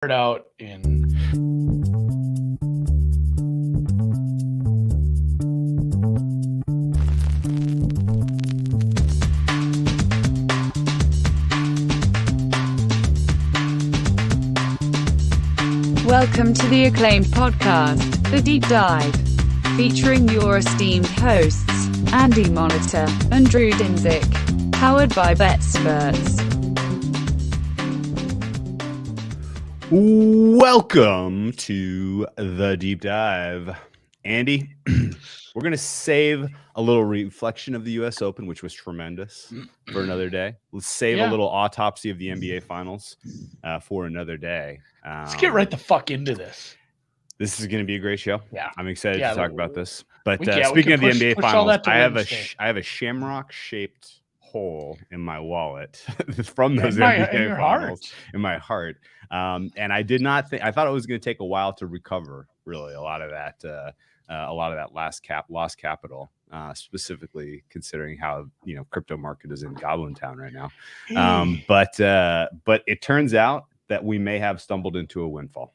Out in Welcome to the acclaimed podcast, The Deep Dive, featuring your esteemed hosts, Andy Monitor and Drew Dinzik, powered by BetSperts. Welcome to the Deep Dive. Andy, we're going to save a little reflection of the U.S. Open, which was tremendous, for another day. Let's save a little autopsy of the NBA Finals for another day. Let's get right the fuck into this. This is going to be a great show. Yeah. I'm excited to talk about this. But speaking of the NBA Finals, I have a shamrock-shaped hole in my wallet from those NBA Finals in my heart. And I did not think, I thought it was going to take a while to recover really a lot of that lost capital, specifically considering how, crypto market is in Goblin Town right now. But it turns out that we may have stumbled into a windfall.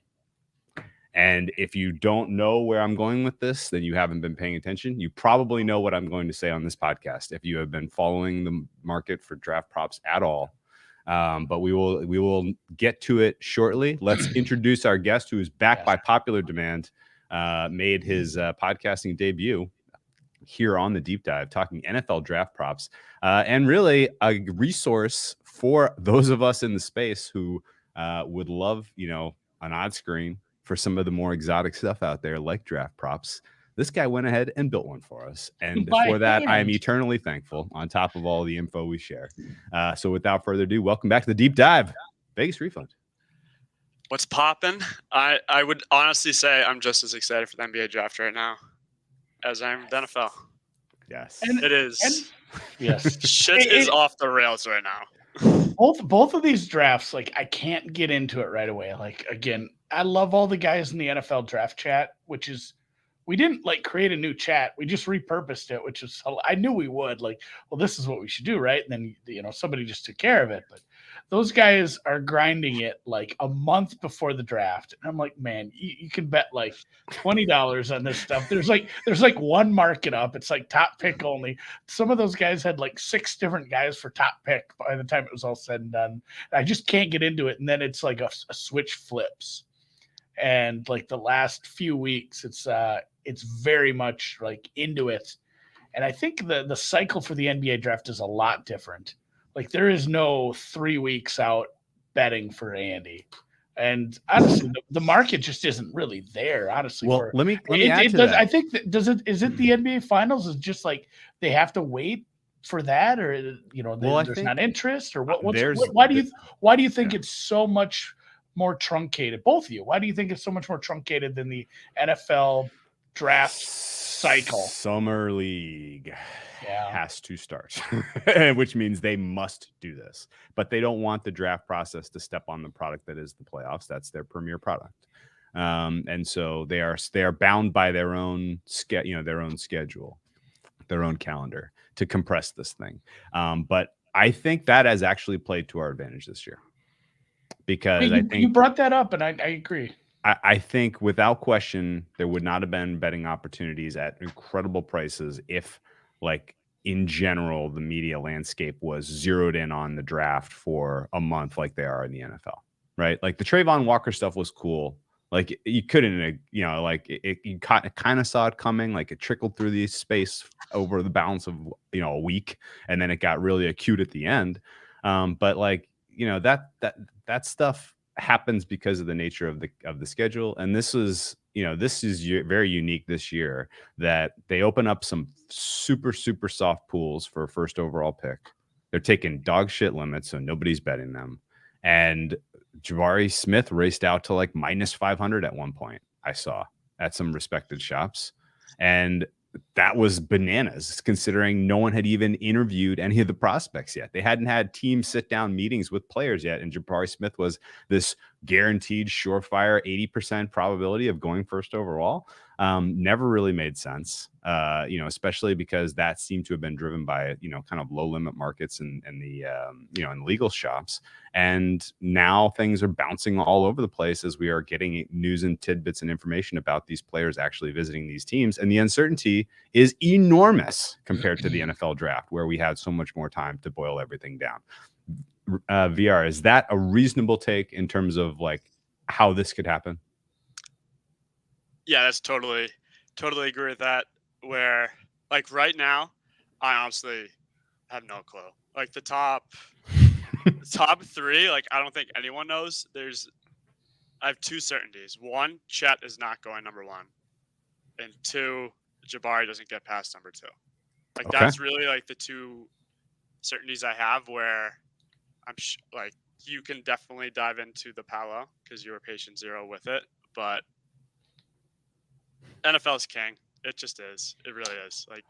And if you don't know where I'm going with this, then you haven't been paying attention. You probably know what I'm going to say on this podcast if you have been following the market for draft props at all. But we will get to it shortly. Let's introduce our guest, who is back by popular demand, made his podcasting debut here on the Deep Dive, talking NFL draft props, and really a resource for those of us in the space who would love, an odd screen for some of the more exotic stuff out there, like draft props. This guy went ahead and built one for us. And for that, I am eternally thankful, on top of all the info we share. So without further ado, welcome back to the Deep Dive, Vegas Refund. What's popping? I would honestly say I'm just as excited for the NBA draft right now as I am the NFL. Yes. It is. Yes. Shit is off the rails right now. Both of these drafts, I can't get into it right away. Again, I love all the guys in the NFL draft chat, which is, we didn't create a new chat. We just repurposed it, which is, I knew we would this is what we should do. Right. And then, somebody just took care of it. But those guys are grinding it a month before the draft. And I'm like, man, you can bet $20 on this stuff. There's one market up. It's top pick only. Some of those guys had 6 different guys for top pick by the time it was all said and done. I just can't get into it. And then it's a switch flips. And the last few weeks, it's very much into it. And I think the cycle for the NBA draft is a lot different. There is no 3 weeks out betting for Andy. And honestly, the market just isn't really there, honestly. Well, let me add to that. I think is it the NBA Finals is just they have to wait for that, or there's not interest, or what? Why do you think it's so much more truncated? Both of you, why do you think it's so much more truncated than the NFL draft cycle? Summer League has to start, which means they must do this, but they don't want the draft process to step on the product that is the playoffs. That's their premier product. And so they are bound by their own schedule, their own calendar to compress this thing. But I think that has actually played to our advantage this year, because I think you brought that up, and I agree. I think without question, there would not have been betting opportunities at incredible prices if, in general, the media landscape was zeroed in on the draft for a month like they are in the NFL, right? The Trayvon Walker stuff was cool. You couldn't, you kind of saw it coming. It trickled through the space over the balance of, a week, and then it got really acute at the end. But that stuff happens because of the nature of the schedule. And this is very unique this year, that they open up some super, super soft pools for a first overall pick. They're taking dog shit limits, so nobody's betting them. And Jabari Smith raced out to minus 500 at one point, I saw at some respected shops. And that was bananas, considering no one had even interviewed any of the prospects yet. They hadn't had team sit-down meetings with players yet, and Jabari Smith was this guaranteed surefire 80% probability of going first overall never really made sense, especially because that seemed to have been driven by, kind of low limit markets and the, and legal shops. And now things are bouncing all over the place as we are getting news and tidbits and information about these players actually visiting these teams. And the uncertainty is enormous compared to the NFL draft, where we had so much more time to boil everything down. VR, is that a reasonable take in terms of like how this could happen? Yeah, that's totally agree with that. Where like right now, I honestly have no clue. Like the top 3, like I don't think anyone knows. I have 2 certainties. 1, Chet is not going number 1, and 2, Jabari doesn't get past number 2. Like that's really like the 2 certainties I have. Where I'm like you can definitely dive into the Palo because you were patient 0 with it, but NFL's king. It just is. It really is. Like,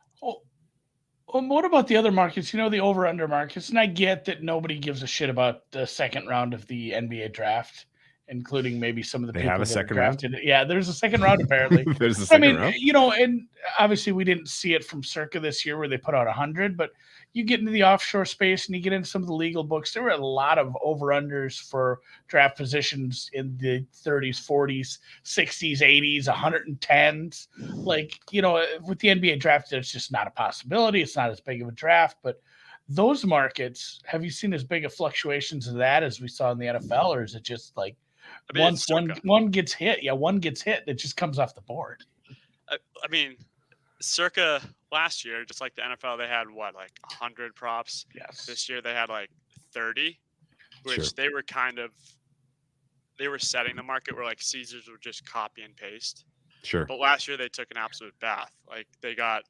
what about the other markets? The over/under markets, and I get that nobody gives a shit about the second round of the NBA draft, including maybe some of the people have a that second are drafted. round? Yeah, there's a second round apparently. There's a second round. And obviously we didn't see it from Circa this year where they put out 100, but you get into the offshore space and you get into some of the legal books. There were a lot of over/unders for draft positions in the 30s, 40s, 60s, 80s, 110s. Like, with the NBA draft, it's just not a possibility. It's not as big of a draft, but those markets, have you seen as big of fluctuations of that as we saw in the NFL, or is it just like once one gets hit, one gets hit, it just comes off the board? I mean, Circa last year, just like the NFL, they had what, like 100 props. Yes. This year they had like 30, which Sure. they were setting the market where like Caesars would just copy and paste. Sure. But last year they took an absolute bath. Like they got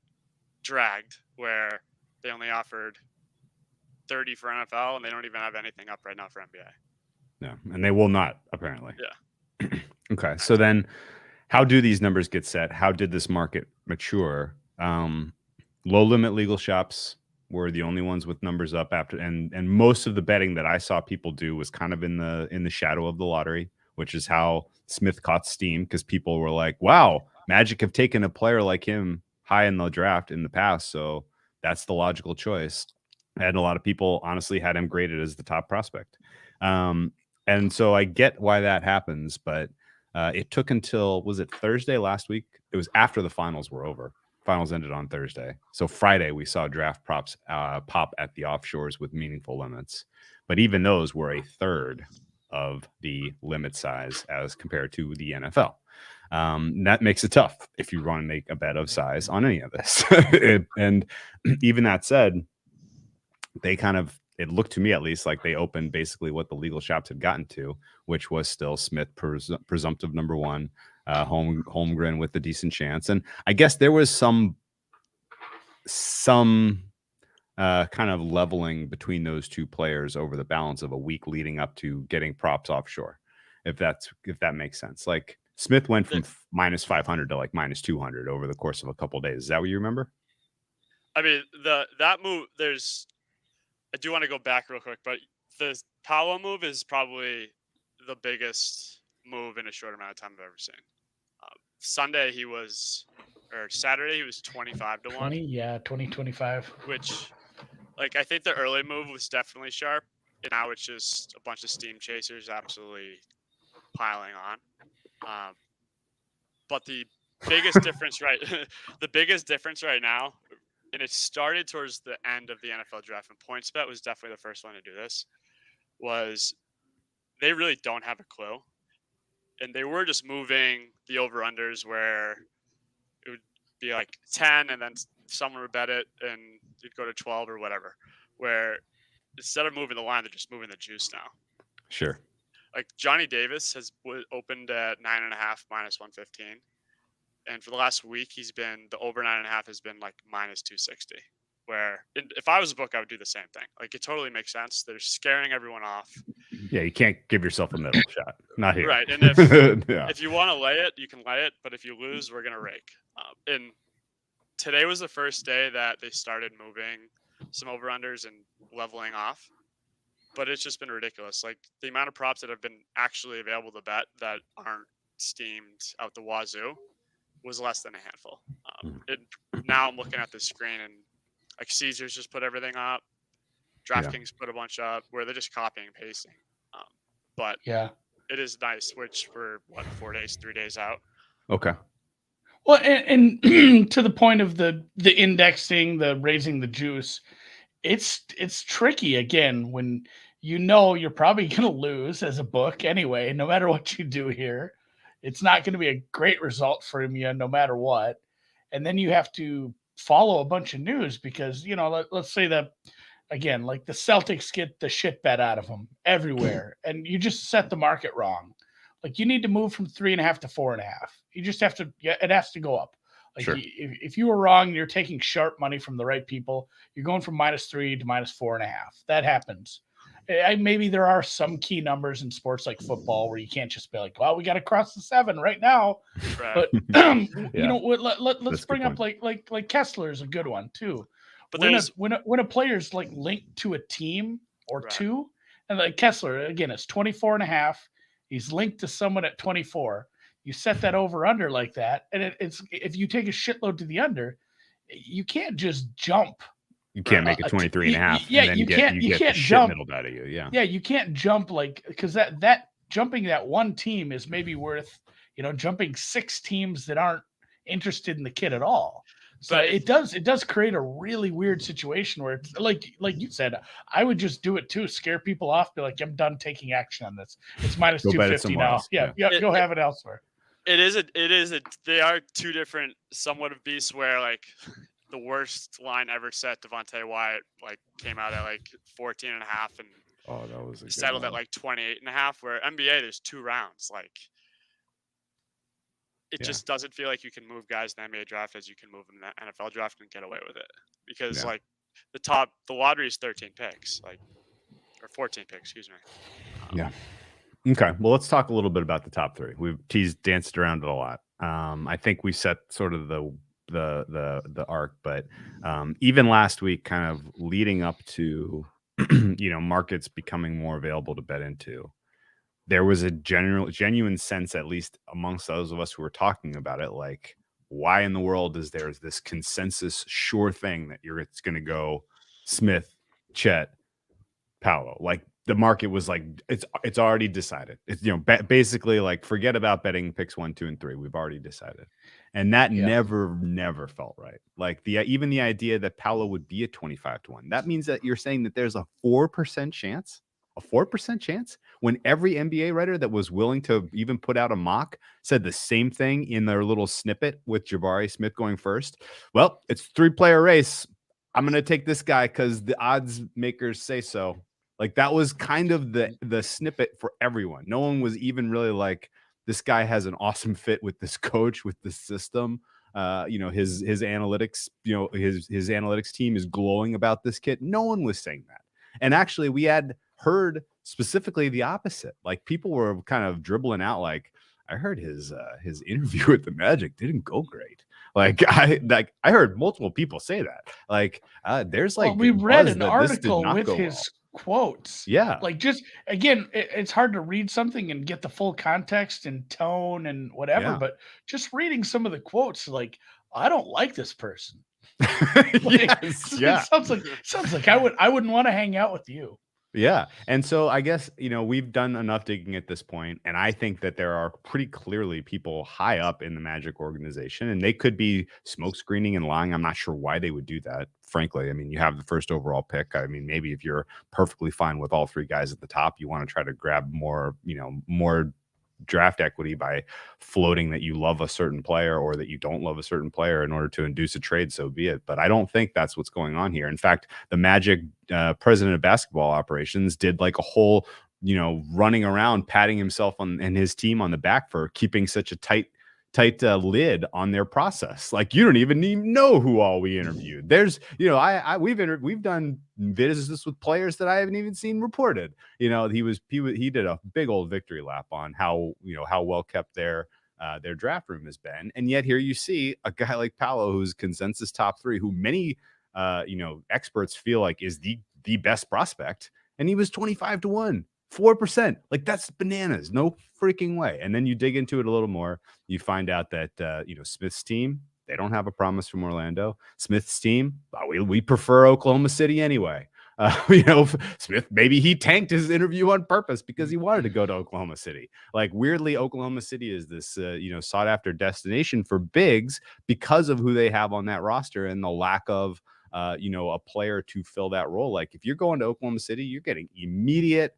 dragged where they only offered 30 for NFL and they don't even have anything up right now for NBA. No, and they will not, apparently. Yeah. Okay, so then how do these numbers get set? How did this market mature? Low limit legal shops were the only ones with numbers up after, and most of the betting that I saw people do was kind of in the shadow of the lottery, which is how Smith caught steam, because people were like, wow, Magic have taken a player like him high in the draft in the past, so that's the logical choice. And a lot of people honestly had him graded as the top prospect. And so I get why that happens, but it took until, was it Thursday last week? It was after the finals were over. Finals ended on Thursday. So Friday, we saw draft props pop at the offshores with meaningful limits. But even those were a third of the limit size as compared to the NFL. That makes it tough if you want to make a bet of size on any of this. And even that said, they kind of, it looked to me at least like they opened basically what the legal shops had gotten to, which was still Smith presumptive number 1, Holmgren with a decent chance. And I guess there was some kind of leveling between those 2 players over the balance of a week leading up to getting props offshore, if that makes sense. Like Smith went from minus 500 to like minus 200 over the course of a couple of days. Is that what you remember? I mean, that move, I do want to go back real quick, but the Paolo move is probably the biggest move in a short amount of time I've ever seen. Saturday he was 25 to 1. 20, yeah, 20-25. Which, like, I think the early move was definitely sharp, and now it's just a bunch of steam chasers absolutely piling on. But the biggest difference, the biggest difference right now, and it started towards the end of the NFL draft, and PointsBet was definitely the first one to do this, was they really don't have a clue. And they were just moving the over-unders where it would be like 10, and then someone would bet it, and you'd go to 12 or whatever, where instead of moving the line, they're just moving the juice now. Sure. Like Johnny Davis has opened at 9.5 minus 115. And for the last week, the over 9.5 has been like minus 260. Where if I was a book, I would do the same thing. Like it totally makes sense. They're scaring everyone off. Yeah, you can't give yourself a middle shot. Not here. Right. And if you want to lay it, you can lay it. But if you lose, we're gonna rake. And today was the first day that they started moving some over unders and leveling off. but it's just been ridiculous. Like the amount of props that have been actually available to bet that aren't steamed out the wazoo was less than a handful. Now I'm looking at the screen and like Caesars just put everything up. DraftKings put a bunch up where they're just copying and pasting. But Yeah. it is nice, which we're 3 days out. Okay. Well, and to the point of the indexing, the raising the juice, it's tricky again when you're probably going to lose as a book anyway, no matter what you do here. It's not going to be a great result for you no matter what. And then you have to follow a bunch of news because, let's say that, again, like the Celtics get the shit bet out of them everywhere, and you just set the market wrong. Like you need to move from 3.5 to 4.5. You just have to, it has to go up. Like Sure. if you were wrong, you're taking sharp money from the right people. You're going from -3 to -4.5. That happens. Maybe there are some key numbers in sports like football where you can't just be like, well, we got to cross the 7 right now. Right. But Yeah. let's bring up like Kessler is a good one too. But when a player's like linked to a team or Right. two, and like Kessler again, it's 24.5. He's linked to someone at 24. You set that over under like that, and it's if you take a shitload to the under, you can't just jump. You can't make it 23.5. Yeah, and then you can't the shit jump. middled out of you. Yeah. Yeah, you can't jump because that jumping that one team is maybe worth jumping 6 teams that aren't interested in the kid at all. So But it does create a really weird situation where it's like you said, I would just do it too, scare people off, be like, I'm done taking action on this. It's minus Go bet it 250 somewhere now. else. Yeah, go have it elsewhere. they are two different somewhat of beasts where like the worst line ever set, Devontae Wyatt, like came out at like 14.5 and Oh, that was a good settled one. at like 28.5, where NBA there's 2 rounds. Like it just doesn't feel like you can move guys in the NBA draft as you can move in the NFL draft and get away with it. Because like the lottery is 13 picks, like or 14 picks, excuse me. Yeah. Okay. Well, let's talk a little bit about the top 3. We've danced around it a lot. I think we set sort of the arc, but even last week, kind of leading up to markets becoming more available to bet into, there was a genuine sense, at least amongst those of us who were talking about it, like, why in the world is there this consensus sure thing that it's going to go Smith, Chet, Paolo? Like the market was like, it's already decided. It's basically like, forget about betting picks 1, 2, and 3. We've already decided, and that never felt right. Like even the idea that Paolo would be at 25-1. That means that you're saying that there's a 4% chance. A 4% chance when every NBA writer that was willing to even put out a mock said the same thing in their little snippet with Jabari Smith going first. Well, it's 3-player race. I'm going to take this guy because the odds makers say so. Like that was kind of the snippet for everyone. No one was even really like, this guy has an awesome fit with this coach, with this system. His analytics, his analytics team is glowing about this kid. No one was saying that. And actually we had heard specifically the opposite. Like people were kind of dribbling out like, I heard his interview with the Magic didn't go great. I heard multiple people say that. Like there's like, we read an article with his quotes. Yeah. Like just again, it's hard to read something and get the full context and tone and whatever, but just reading some of the quotes, like, I don't like this person. It sounds like I wouldn't want to hang out with you. Yeah. And so I guess, we've done enough digging at this point, and I think that there are pretty clearly people high up in the Magic organization, and they could be smoke screening and lying. I'm not sure why they would do that, frankly. I mean, you have the first overall pick. I mean, maybe if you're perfectly fine with all 3 guys at the top, you want to try to grab more draft equity by floating that you love a certain player or that you don't love a certain player in order to induce a trade, so be it. But I don't think that's what's going on here. In fact, the Magic president of basketball operations did like a whole, running around patting himself and his team on the back for keeping such a tight lid on their process. Like you don't even know who all we interviewed. There's, we've done business with players that I haven't even seen reported. He did a big old victory lap on how well kept their draft room has been. And yet here you see a guy like Paolo, who's consensus top 3, who many experts feel like is the best prospect. and he was 25-1, 4%. Like, that's bananas. No freaking way. And then you dig into it a little more. You find out that, Smith's team, they don't have a promise from Orlando. Smith's team, we prefer Oklahoma City anyway. Smith, maybe he tanked his interview on purpose because he wanted to go to Oklahoma City. Like, weirdly, Oklahoma City is this, sought after destination for bigs because of who they have on that roster and the lack of, a player to fill that role. Like, if you're going to Oklahoma City, you're getting immediate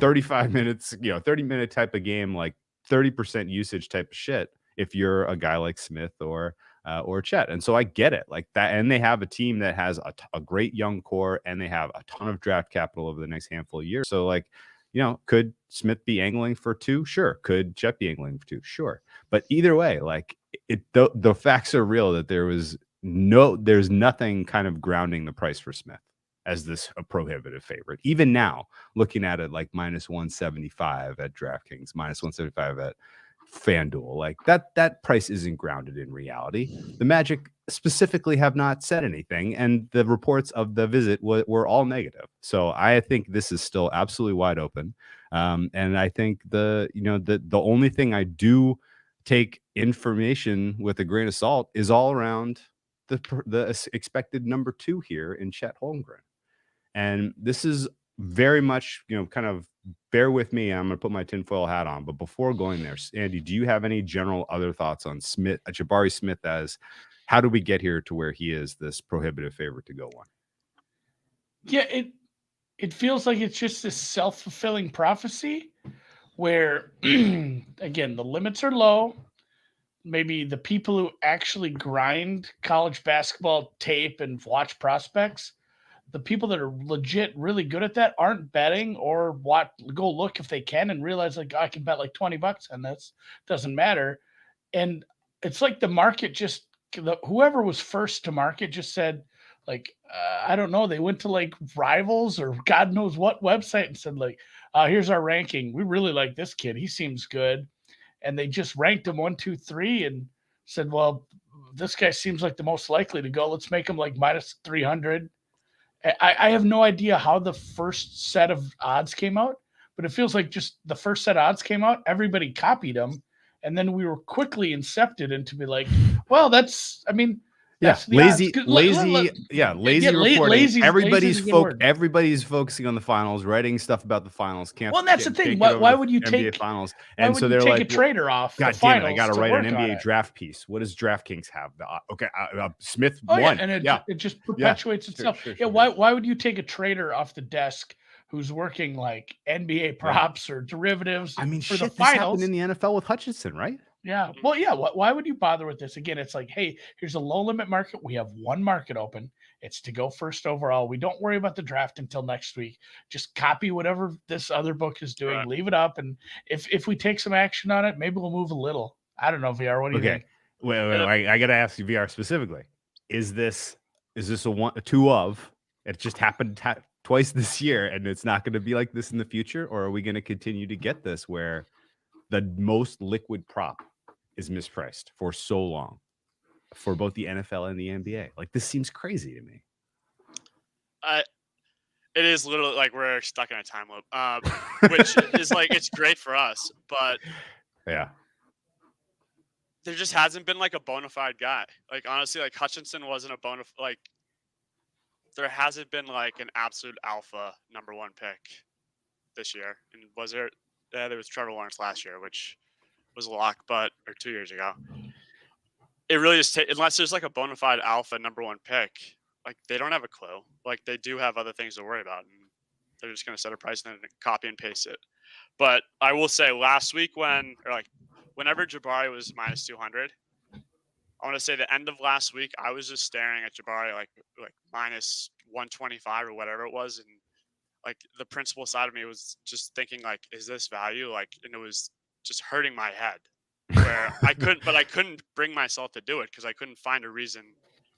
35 minutes, 30-minute type of game, like 30% usage type of shit. If you're a guy like Smith or Chet. And so I get it like that. And they have a team that has a great young core, and they have a ton of draft capital over the next handful of years. So, like, could Smith be angling for 2? Sure. Could Chet be angling for 2? Sure. But either way, like, the facts are real that there's nothing kind of grounding the price for Smith as this a prohibitive favorite. Even now, looking at it like minus 175 at DraftKings, minus 175 at FanDuel, like that price isn't grounded in reality. The Magic specifically have not said anything, and the reports of the visit were all negative. So I think this is still absolutely wide open. And I think the only thing I do take information with a grain of salt is all around the expected number 2 here in Chet Holmgren. And this is very much, kind of bear with me. I'm going to put my tinfoil hat on. But before going there, Andy, do you have any general other thoughts on Jabari Smith, as how do we get here to where he is this prohibitive favorite to go one? Yeah, it feels like it's just this self-fulfilling prophecy where, again, the limits are low. Maybe the people who actually grind college basketball tape and watch prospects, the people that are legit really good at that aren't betting or go look if they can and realize, like, I can bet like $20 on this. Doesn't matter. And it's like the market whoever was first to market just said, like, I don't know. They went to like Rivals or God knows what website and said, like, here's our ranking. We really like this kid. He seems good. And they just ranked him 1, 2, 3 and said, well, this guy seems like the most likely to go. Let's make him like minus 300. I have no idea how the first set of odds came out, but it feels like just the first set of odds came out, everybody copied them, and then we were quickly incepted into be like, well, that's the lazy odds. reporting. Everybody's focusing on the finals, writing stuff about the finals. Well, and that's the thing. Why would you take finals? And so they're like, a trader off. God damn it! I got to write an NBA draft piece. What does DraftKings have? Smith won. Yeah, and it just perpetuates itself. Sure. Why would you take a trader off the desk who's working like NBA props or derivatives? I mean, for the finals. This happened in the NFL with Hutchinson, right? Yeah. Well, yeah. Why would you bother with this? Again, it's like, hey, here's a low limit market. We have one market open. It's to go first overall. We don't worry about the draft until next week. Just copy whatever this other book is doing. Right. Leave it up. And if we take some action on it, maybe we'll move a little. I don't know, VR. What do you think? Wait. I got to ask you, VR, specifically. Is this a 2 of? It just happened twice this year, and it's not going to be like this in the future? Or are we going to continue to get this where the most liquid prop is mispriced for so long for both the NFL and the NBA? Like, this seems crazy to me. It is literally like we're stuck in a time loop, which is like, it's great for us, but yeah, there just hasn't been like a bona fide guy. Like, honestly, like Hutchinson wasn't a like there hasn't been like an absolute alpha number 1 pick this year. And was there? Yeah, there was Trevor Lawrence last year, which was a lock, or 2 years ago. It really is, unless there's like a bona fide alpha number 1 pick, like they don't have a clue. Like, they do have other things to worry about, and they're just going to set a price and then copy and paste it. But I will say, last week whenever Jabari was minus 200, I want to say the end of last week, I was just staring at Jabari like minus 125 or whatever it was, and like the principal side of me was just thinking, like, is this value? Like, and it was just hurting my head where I couldn't bring myself to do it because I couldn't find a reason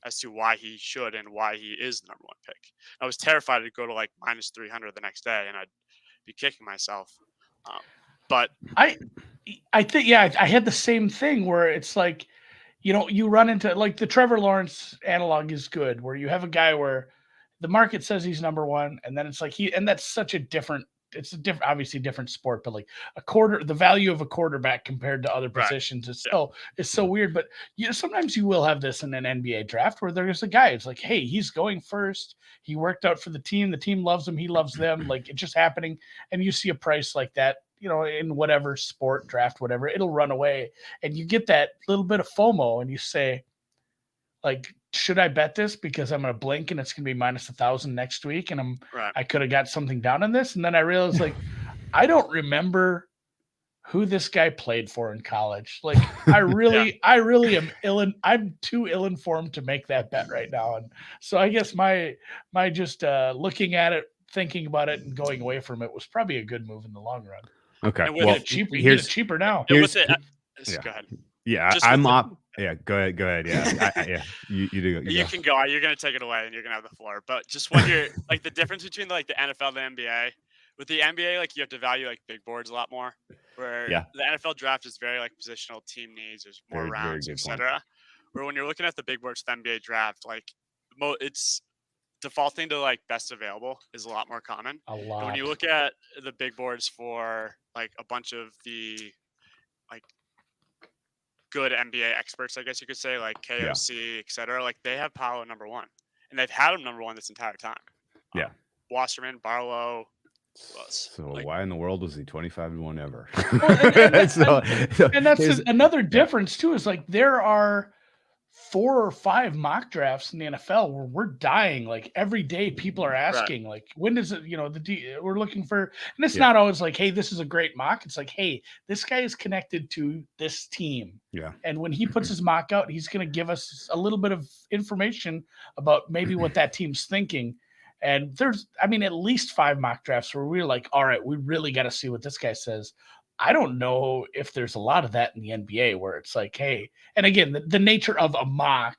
as to why he should and why he is the number 1 pick. I was terrified to go to like minus 300 the next day and I'd be kicking myself. But I think, I had the same thing where it's like, you run into like the Trevor Lawrence analog is good, where you have a guy where the market says he's number one, and then it's like and that's such a different. It's a different, obviously different sport, but like the value of a quarterback compared to other positions is so weird. But sometimes you will have this in an NBA draft where there's a guy. It's like, hey, he's going first. He worked out for the team. The team loves him. He loves them. Like it's just happening, and you see a price like that. In whatever sport draft, whatever, it'll run away, and you get that little bit of FOMO, and you say, like, should I bet this because I'm going to blink and it's going to be minus 1,000 next week, and I could have got something down on this, and then I realized like I don't remember who this guy played for in college. Like I really am I'm too ill-informed to make that bet right now, and so I guess my just looking at it, thinking about it, and going away from it was probably a good move in the long run. Okay, well, cheaper now. Go ahead. Yeah, I'm up. Yeah, go ahead. Yeah, you do. You can go. You're gonna take it away, and you're gonna have the floor. But just when you're like the difference between like the NFL and the NBA. With the NBA, like you have to value like big boards a lot more. Where the NFL draft is very like positional, team needs. There's more rounds, etc. Where when you're looking at the big boards, the NBA draft, like it's defaulting to like best available is a lot more common. And when you look at the big boards for like a bunch of the like good NBA experts, I guess you could say, like KOC, etc. Like they have Paolo number one, and they've had him number one this entire time. Wasserman, Barlow. So like, why in the world was he 25-1 ever? And that's another difference too. Is like there are 4 or 5 mock drafts in the NFL where we're dying. Like every day, people are asking, like, when does it? We're looking for, and it's not always like, hey, this is a great mock. It's like, hey, this guy is connected to this team. Yeah. And when he puts his mock out, he's going to give us a little bit of information about maybe what that team's thinking. And there's, I mean, at least 5 mock drafts where we're like, all right, we really got to see what this guy says. I don't know if there's a lot of that in the NBA where it's like, hey, and again, the nature of a mock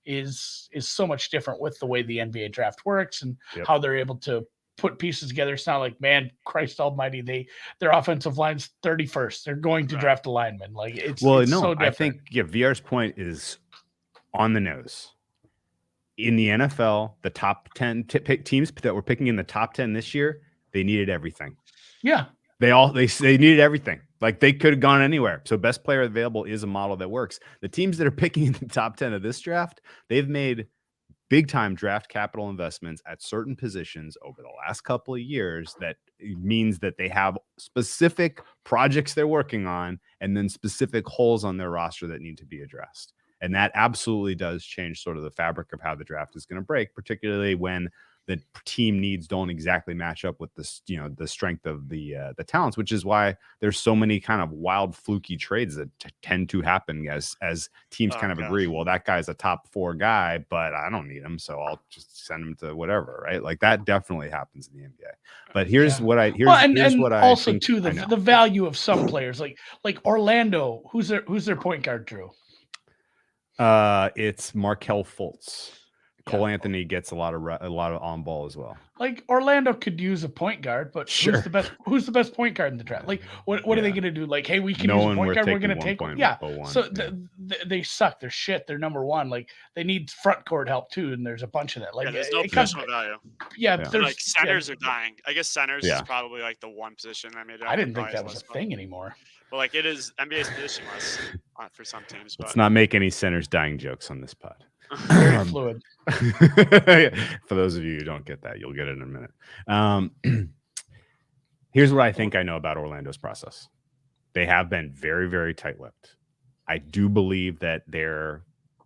is so much different with the way the NBA draft works and how they're able to put pieces together. It's not like, man, Christ almighty, their offensive line's 31st. They're going to draft a lineman. Like it's so different. I think VR's point is on the nose. In the NFL, the top 10 teams that were picking in the top 10 this year, they needed everything. Yeah. They needed everything. Like they could have gone anywhere. So best player available is a model that works. The teams that are picking in the top 10 of this draft, they've made big time draft capital investments at certain positions over the last couple of years. That means that they have specific projects they're working on and then specific holes on their roster that need to be addressed. And that absolutely does change sort of the fabric of how the draft is going to break, particularly when the team needs don't exactly match up with this, the strength of the talents, which is why there's so many kind of wild fluky trades that tend to happen as teams agree. Well, that guy's a top 4 guy, but I don't need him, so I'll just send him to whatever, right? Like that definitely happens in the NBA. But here's what I also think, too the value of some players like Orlando. Who's their point guard, Drew? It's Markelle Fultz. Cole Anthony gets a lot of on ball as well. Like Orlando could use a point guard, but who's the best point guard in the draft? Like what are they going to do? Like, hey, we can use a point guard. We're going to take one. Yeah. So they suck. They're shit. They're number one. Like they need front court help too, and there's a bunch of that. Like there's no positional value. Yeah, like centers are dying. I guess centers is probably like the one position that made it. I didn't think that was a thing anymore. Well, like it is NBA's positionless for some teams. But let's not make any centers dying jokes on this pod. Very fluid. For those of you who don't get that, you'll get it in a minute. Here's what I think I know about Orlando's process. They have been very, very tight-lipped. I do believe that they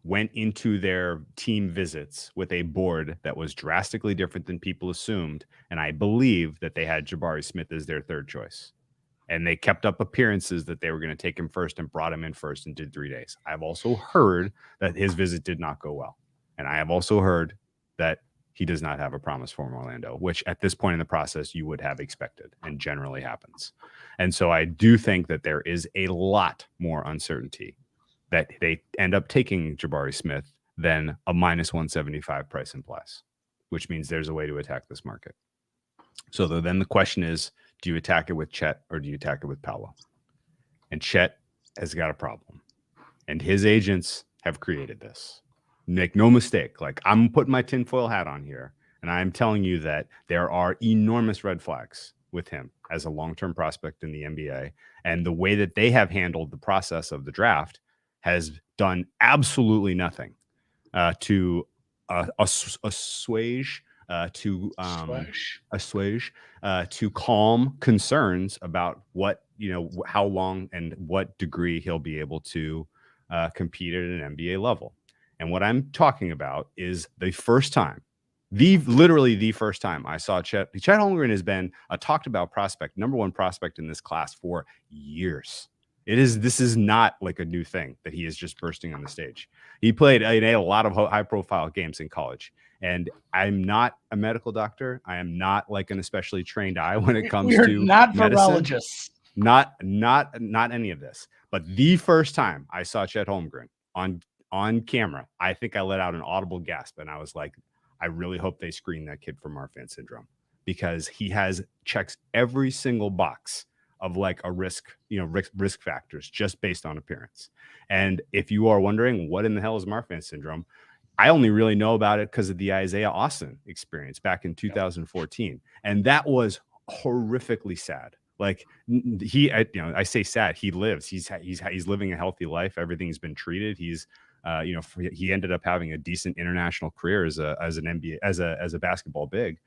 went into their team visits with a board that was drastically different than people assumed, and I believe that they had Jabari Smith as their third choice. And they kept up appearances that they were going to take him first and brought him in first and did 3 days. I've also heard that his visit did not go well. And I have also heard that he does not have a promise for Orlando, which at this point in the process, you would have expected and generally happens. And so I do think that there is a lot more uncertainty that they end up taking Jabari Smith than a minus 175 price implies, which means there's a way to attack this market. So then the question is, do you attack it with Chet or do you attack it with Paolo? And Chet has got a problem. And his agents have created this. Make no mistake. Like I'm putting my tinfoil hat on here. And And I'm telling you that there are enormous red flags with him as a long-term prospect in the NBA. And the way that they have handled the process of the draft has done absolutely nothing to assuage to calm concerns about what, how long and what degree he'll be able to compete at an NBA level. And what I'm talking about is the first time, literally the first time I saw Chet Holmgren has been a talked about prospect, number one prospect in this class for years. This is not like a new thing that he is just bursting on the stage. He played a lot of high profile games in college. And I'm not a medical doctor. I am not like an especially trained eye when it comes to not medicine. virologists. Not any of this. But the first time I saw Chet Holmgren on camera, I think I let out an audible gasp, and I was like, I really hope they screen that kid for Marfan syndrome, because he checks every single box of like a risk factors just based on appearance. And if you are wondering what in the hell is Marfan syndrome, I only really know about it because of the Isaiah Austin experience back in 2014. And that was horrifically sad. Like I say sad, he lives, he's living a healthy life. Everything's been treated. He's, he ended up having a decent international career as an NBA, as a basketball big.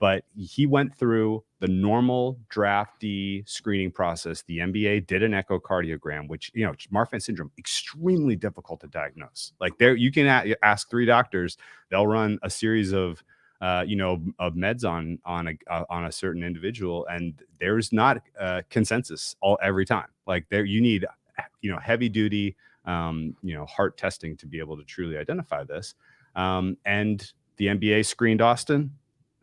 But he went through the normal draftee screening process. The NBA did an echocardiogram, which, Marfan syndrome, extremely difficult to diagnose. Like you can ask 3 doctors, they'll run a series of meds on a certain individual, and there's not consensus every time. Like you need, heavy duty, heart testing to be able to truly identify this. And the NBA screened Austin.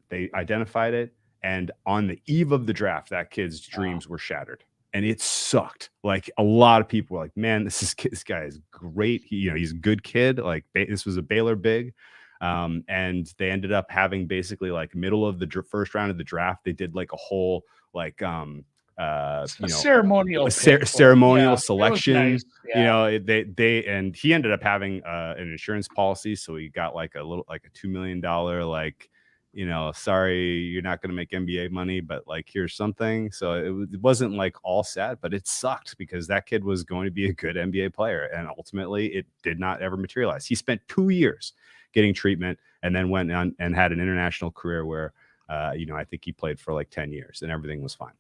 They identified it, and on the eve of the draft, that kid's dreams were shattered, and it sucked. Like a lot of people were like, "Man, this guy is great. He's a good kid. Like this was a Baylor big." And they ended up having basically like middle of the first round of the draft, they did like a whole like ceremonial selection. Nice. Yeah. They and he ended up having an insurance policy, so he got like a $2 million like, sorry, you're not going to make NBA money, but like here's something. So it wasn't like all sad, but it sucked because that kid was going to be a good NBA player, and ultimately it did not ever materialize. He spent 2 years getting treatment and then went on and had an international career where I think he played for like 10 years and everything was fine.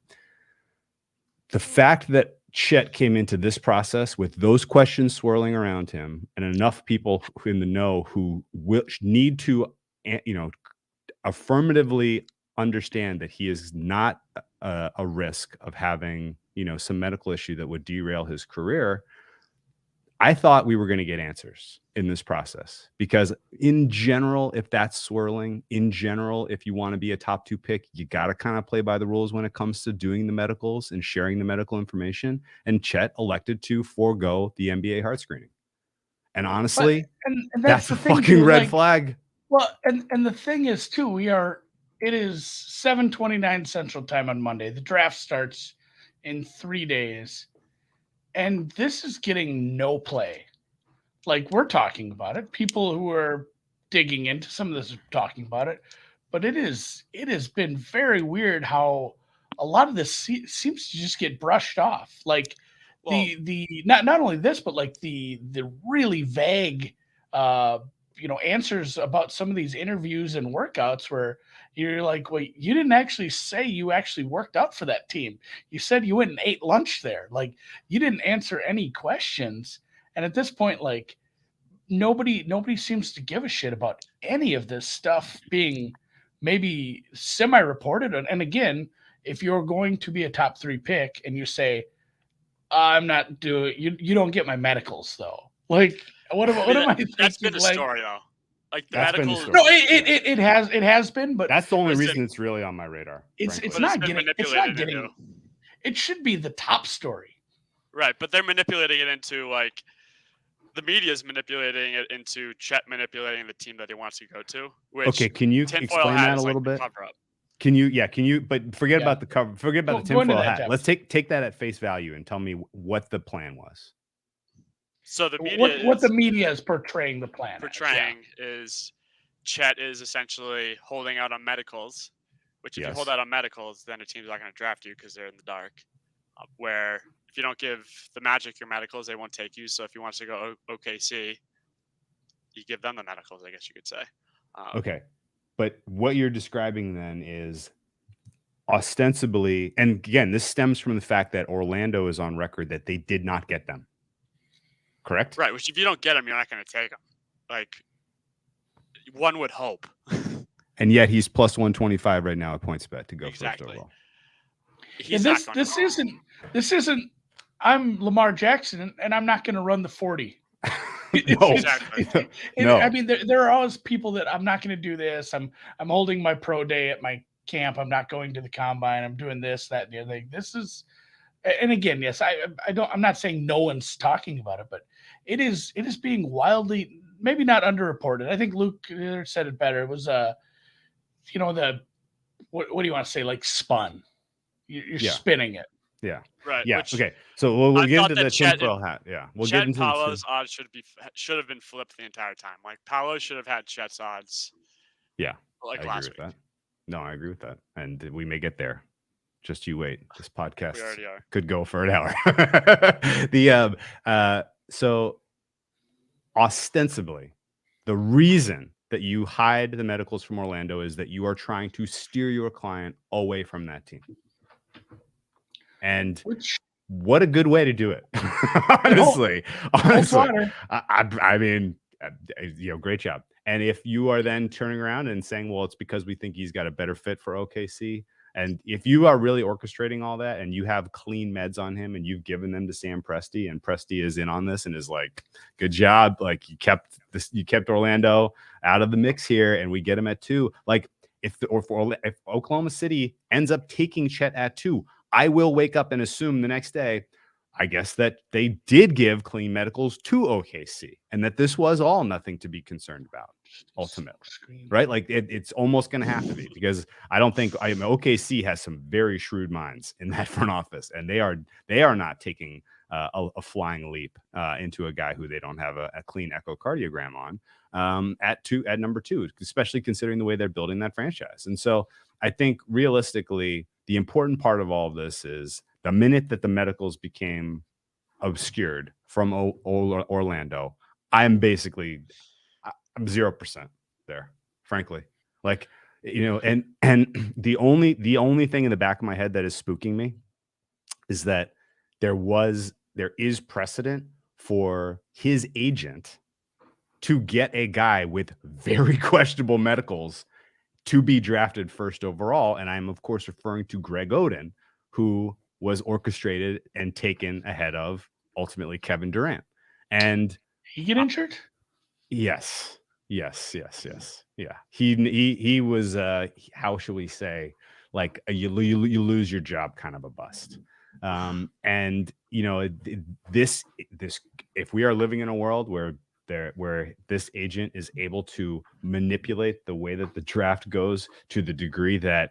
The fact that Chet came into this process with those questions swirling around him, and enough people in the know who need to affirmatively understand that he is not a risk of having some medical issue that would derail his career, I thought we were going to get answers in this process, because in general, if that's swirling, in general, if you want to be a top 2 pick, you got to kind of play by the rules when it comes to doing the medicals and sharing the medical information. And Chet elected to forego the NBA heart screening. And honestly, and that's a fucking red flag. Well, and the thing is too, it is 7:29 Central Time on Monday. The draft starts in 3 days. And this is getting no play. Like, we're talking about it. People who are digging into some of this are talking about it. But it has been very weird how a lot of this seems to just get brushed off. Like the not only this, but like the really vague answers about some of these interviews and workouts where you're like, well, you didn't actually say you actually worked out for that team. You said you went and ate lunch there. Like, you didn't answer any questions. And at this point, like, nobody seems to give a shit about any of this stuff being maybe semi-reported. And again, if you're going to be a top 3 pick and you say, I'm not doing, you don't get my medicals though. Like, what am I thinking? That's been the story though. Like the medicals. No, it has been, but that's the only reason it's really on my radar. It's not getting. It should be the top story. Right, but they're manipulating it into like the media's manipulating it into Chet manipulating the team that he wants to go to. Okay, can you explain that a little bit? Can you? But forget about the cover. Forget about the tinfoil hat. Let's take that at face value and tell me what the plan was. So the media what the media is portraying the plan. Is Chet is essentially holding out on medicals, which if you hold Yes. out on medicals, then a team's not going to draft you because they're in the dark. Where if you don't give the Magic your medicals, they won't take you. So if you want to go OKC, you give them the medicals, I guess you could say. Okay. But what you're describing then is ostensibly, and again, this stems from the fact that Orlando is on record that they did not get them. Correct? Right. Which if you don't get them, you're not going to take them. Like, one would hope. And yet he's plus 125 right now at PointsBet to go Exactly. first overall. He's Yeah, not going to. this isn't. I'm Lamar Jackson, and I'm not going to run the 40. No. Exactly. No. I mean, there are always people that I'm not going to do this. I'm holding my pro day at my camp. I'm not going to the combine. I'm doing this, that, and the other thing. This is, and again, yes, I'm not saying no one's talking about it, but it is being wildly, maybe not underreported. I think Luke said it better. It was what do you want to say? Like spun. You're spinning it. Yeah. Right. Yeah. Which Okay. So we'll get into the Chet tinfoil hat. Yeah. We'll Chet get into Paolo's odds should have been flipped the entire time. Like Paolo should have had Chet's odds. Yeah. Like I last agree week. with that. No, I agree with that. And we may get there. Just you wait. This podcast We already are. could go for an hour. So ostensibly, the reason that you hide the medicals from Orlando is that you are trying to steer your client away from that team. And what a good way to do it. honestly, I mean, great job. And if you are then turning around and saying, well, it's because we think he's got a better fit for OKC. And if you are really orchestrating all that and you have clean meds on him and you've given them to Sam Presti and Presti is in on this and is like, good job. Like you kept Orlando out of the mix here and we get him at 2. Like if Oklahoma City ends up taking Chet at 2, I will wake up and assume the next day, I guess that they did give clean medicals to OKC and that this was all nothing to be concerned about ultimately, right? Like it's almost going to have to be because OKC has some very shrewd minds in that front office and they are not taking a flying leap into a guy who they don't have a clean echocardiogram on at number 2, especially considering the way they're building that franchise. And so I think realistically, the important part of all of this is the minute that the medicals became obscured from Orlando, I'm 0% there, frankly. Like, and the only thing in the back of my head that is spooking me is that there is precedent for his agent to get a guy with very questionable medicals to be drafted first overall. And I'm, of course, referring to Greg Oden, who was orchestrated and taken ahead of ultimately Kevin Durant. And he get injured? Yes. Yeah. He was, how shall we say, like you lose your job kind of a bust. And this, if we are living in a world where this agent is able to manipulate the way that the draft goes to the degree that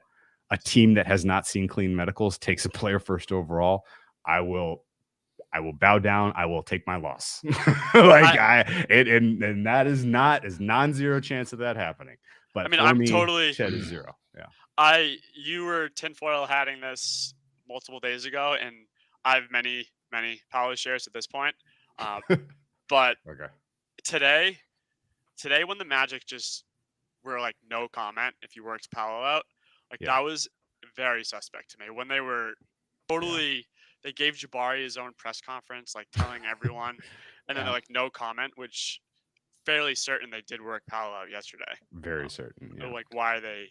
a team that has not seen clean medicals takes a player first overall, I will bow down. I will take my loss. And that is non-zero chance of that happening. But I mean, I'm totally Chet is 0. Yeah. You were tinfoil hatting this multiple days ago, and I have many Paolo shares at this point. But okay. Today when the Magic just were like no comment if you worked Paolo out, that was very suspect to me. When they were totally, they gave Jabari his own press conference, like telling everyone, and then they're like no comment, which fairly certain they did work Paolo out yesterday. Very certain. Yeah. So like, why are they?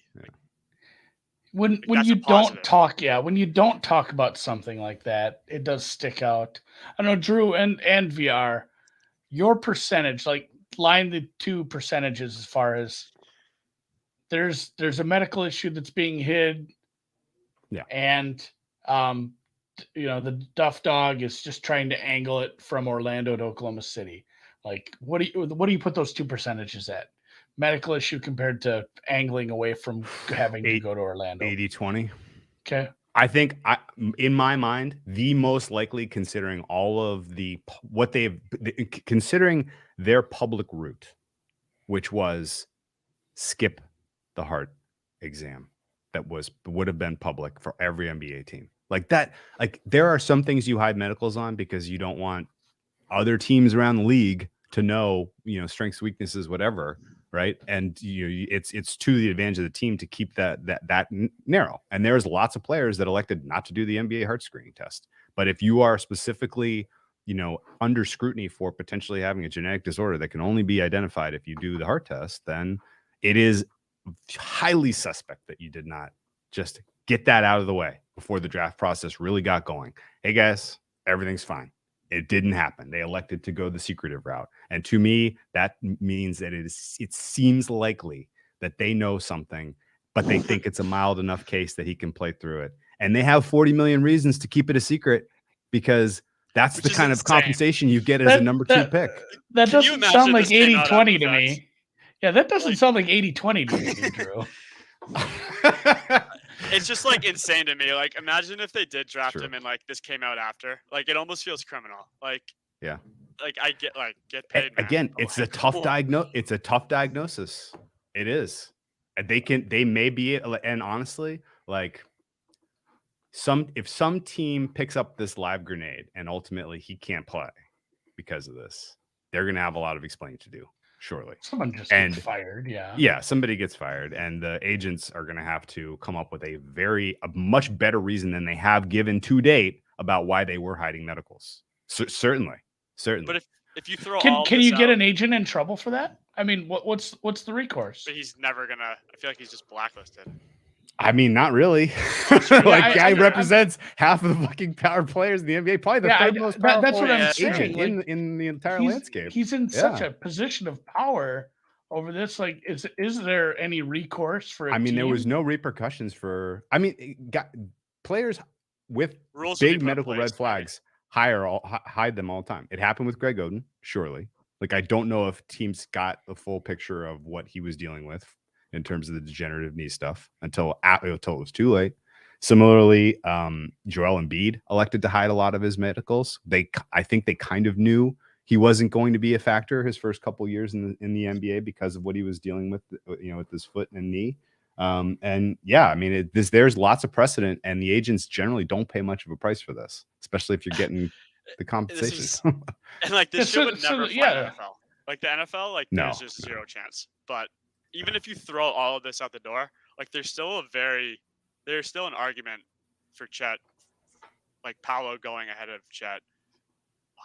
When you don't talk, when you don't talk about something like that, it does stick out. I know Drew and VR. Your percentage, like line the 2 percentages as far as there's a medical issue that's being hid. Yeah. And the Duff Dog is just trying to angle it from Orlando to Oklahoma City. Like what do you put those 2 percentages at? Medical issue compared to angling away from having to go to Orlando. 80-20. Okay. I think in my mind, the most likely, considering all of considering their public route, which was skip the heart exam that would have been public for every NBA team. Like that, like there are some things you hide medicals on because you don't want other teams around the league to know, strengths, weaknesses, whatever, right? And it's to the advantage of the team to keep that narrow. And there's lots of players that elected not to do the NBA heart screening test. But if you are specifically, under scrutiny for potentially having a genetic disorder that can only be identified if you do the heart test, then it is highly suspect that you did not just get that out of the way before the draft process really got going. Hey guys, everything's fine. It didn't happen. They elected to go the secretive route. And to me, that means that it seems likely that they know something, but they think it's a mild enough case that he can play through it. And they have 40 million reasons to keep it a secret because that's the kind of compensation you get as a number 2 pick. That doesn't sound like 80-20 to me. Yeah, that doesn't sound like 80-20 to me, Drew. It's just like insane to me. Like, imagine if they did draft him and like this came out after. Like, it almost feels criminal. Like, yeah. Like I get paid. Man. Again, it's a tough It's a tough diagnosis. It is. And they may be it. And honestly, like if some team picks up this live grenade and ultimately he can't play because of this, they're gonna have a lot of explaining to do. Surely someone just gets fired. Yeah, somebody gets fired, and the agents are going to have to come up with a much better reason than they have given to date about why they were hiding medicals. Certainly. But if you throw can you get an agent in trouble for that? I mean, what's the recourse? But he's never gonna. I feel like he's just blacklisted. I mean, not really. Guy represents half of the fucking powered players in the NBA, probably the third most powerful that's what I'm saying. in the entire landscape. He's in such a position of power over this. Like, is there any recourse for a team? There was no repercussions for. Players with rules big medical red flags hide them all the time. It happened with Greg Oden, surely. Like, I don't know if teams got the full picture of what he was dealing with in terms of the degenerative knee stuff until it was too late. Similarly, Joel Embiid elected to hide a lot of his medicals. I think they kind of knew he wasn't going to be a factor his first couple years in the NBA because of what he was dealing with, with his foot and knee. There's lots of precedent, and the agents generally don't pay much of a price for this, especially if you're getting the compensation. And like this shit would never fly in the NFL. Like the NFL, there's just zero chance. But even if you throw all of this out the door, like there's still an argument for Chet, like Paolo going ahead of Chet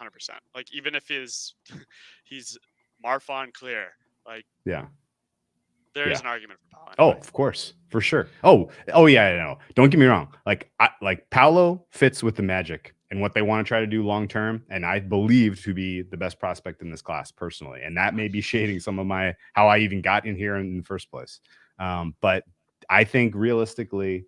100%. Like even if he's Marfan clear, like there is an argument for Paolo. Anyway. Oh, of course, for sure. Oh yeah, I know. Don't get me wrong. Like Paolo fits with the Magic and what they want to try to do long term, and I believe to be the best prospect in this class personally. And that may be shading some of how I even got in here in the first place. But I think realistically,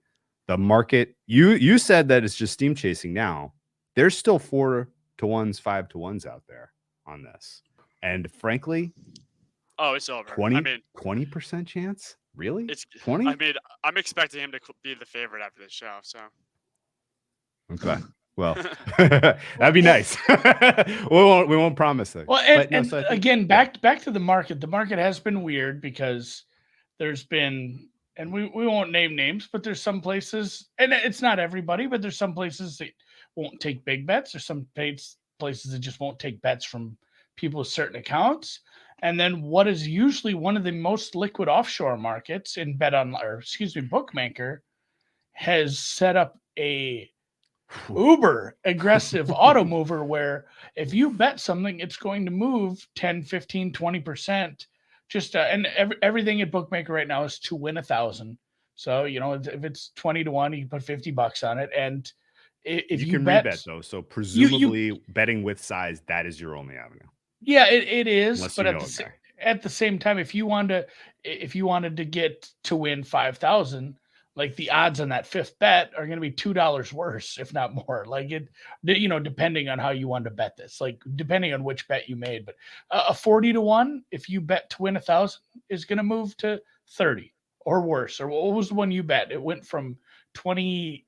the market. You said that it's just steam chasing now. There's still 4-1s, 5-1s out there on this, and frankly. Oh, it's over. 20% chance? Really? It's 20? I mean, I'm expecting him to be the favorite after this show. So. Okay. Well, that'd be nice. we won't promise it. Well, again, back to the market. The market has been weird because there's been, and we won't name names, but there's some places, and it's not everybody, but there's some places that won't take big bets. There's some places that just won't take bets from people with certain accounts. And then what is usually one of the most liquid offshore markets in Bookmaker has set up a uber aggressive auto mover where if you bet something, it's going to move 10, 15, 20%. And everything at Bookmaker right now is to win 1,000. So, if it's 20-1, you put $50 on it. And if you can bet though, so presumably betting with size, that is your only avenue. Yeah, it is. Unless but at the same time, if you wanted to get to win 5,000, like the odds on that fifth bet are going to be $2 worse, if not more. Like it, depending on how you want to bet this, like depending on which bet you made. But a 40-1, if you bet to win 1,000, is going to move to 30 or worse. Or what was the one you bet? It went from 20.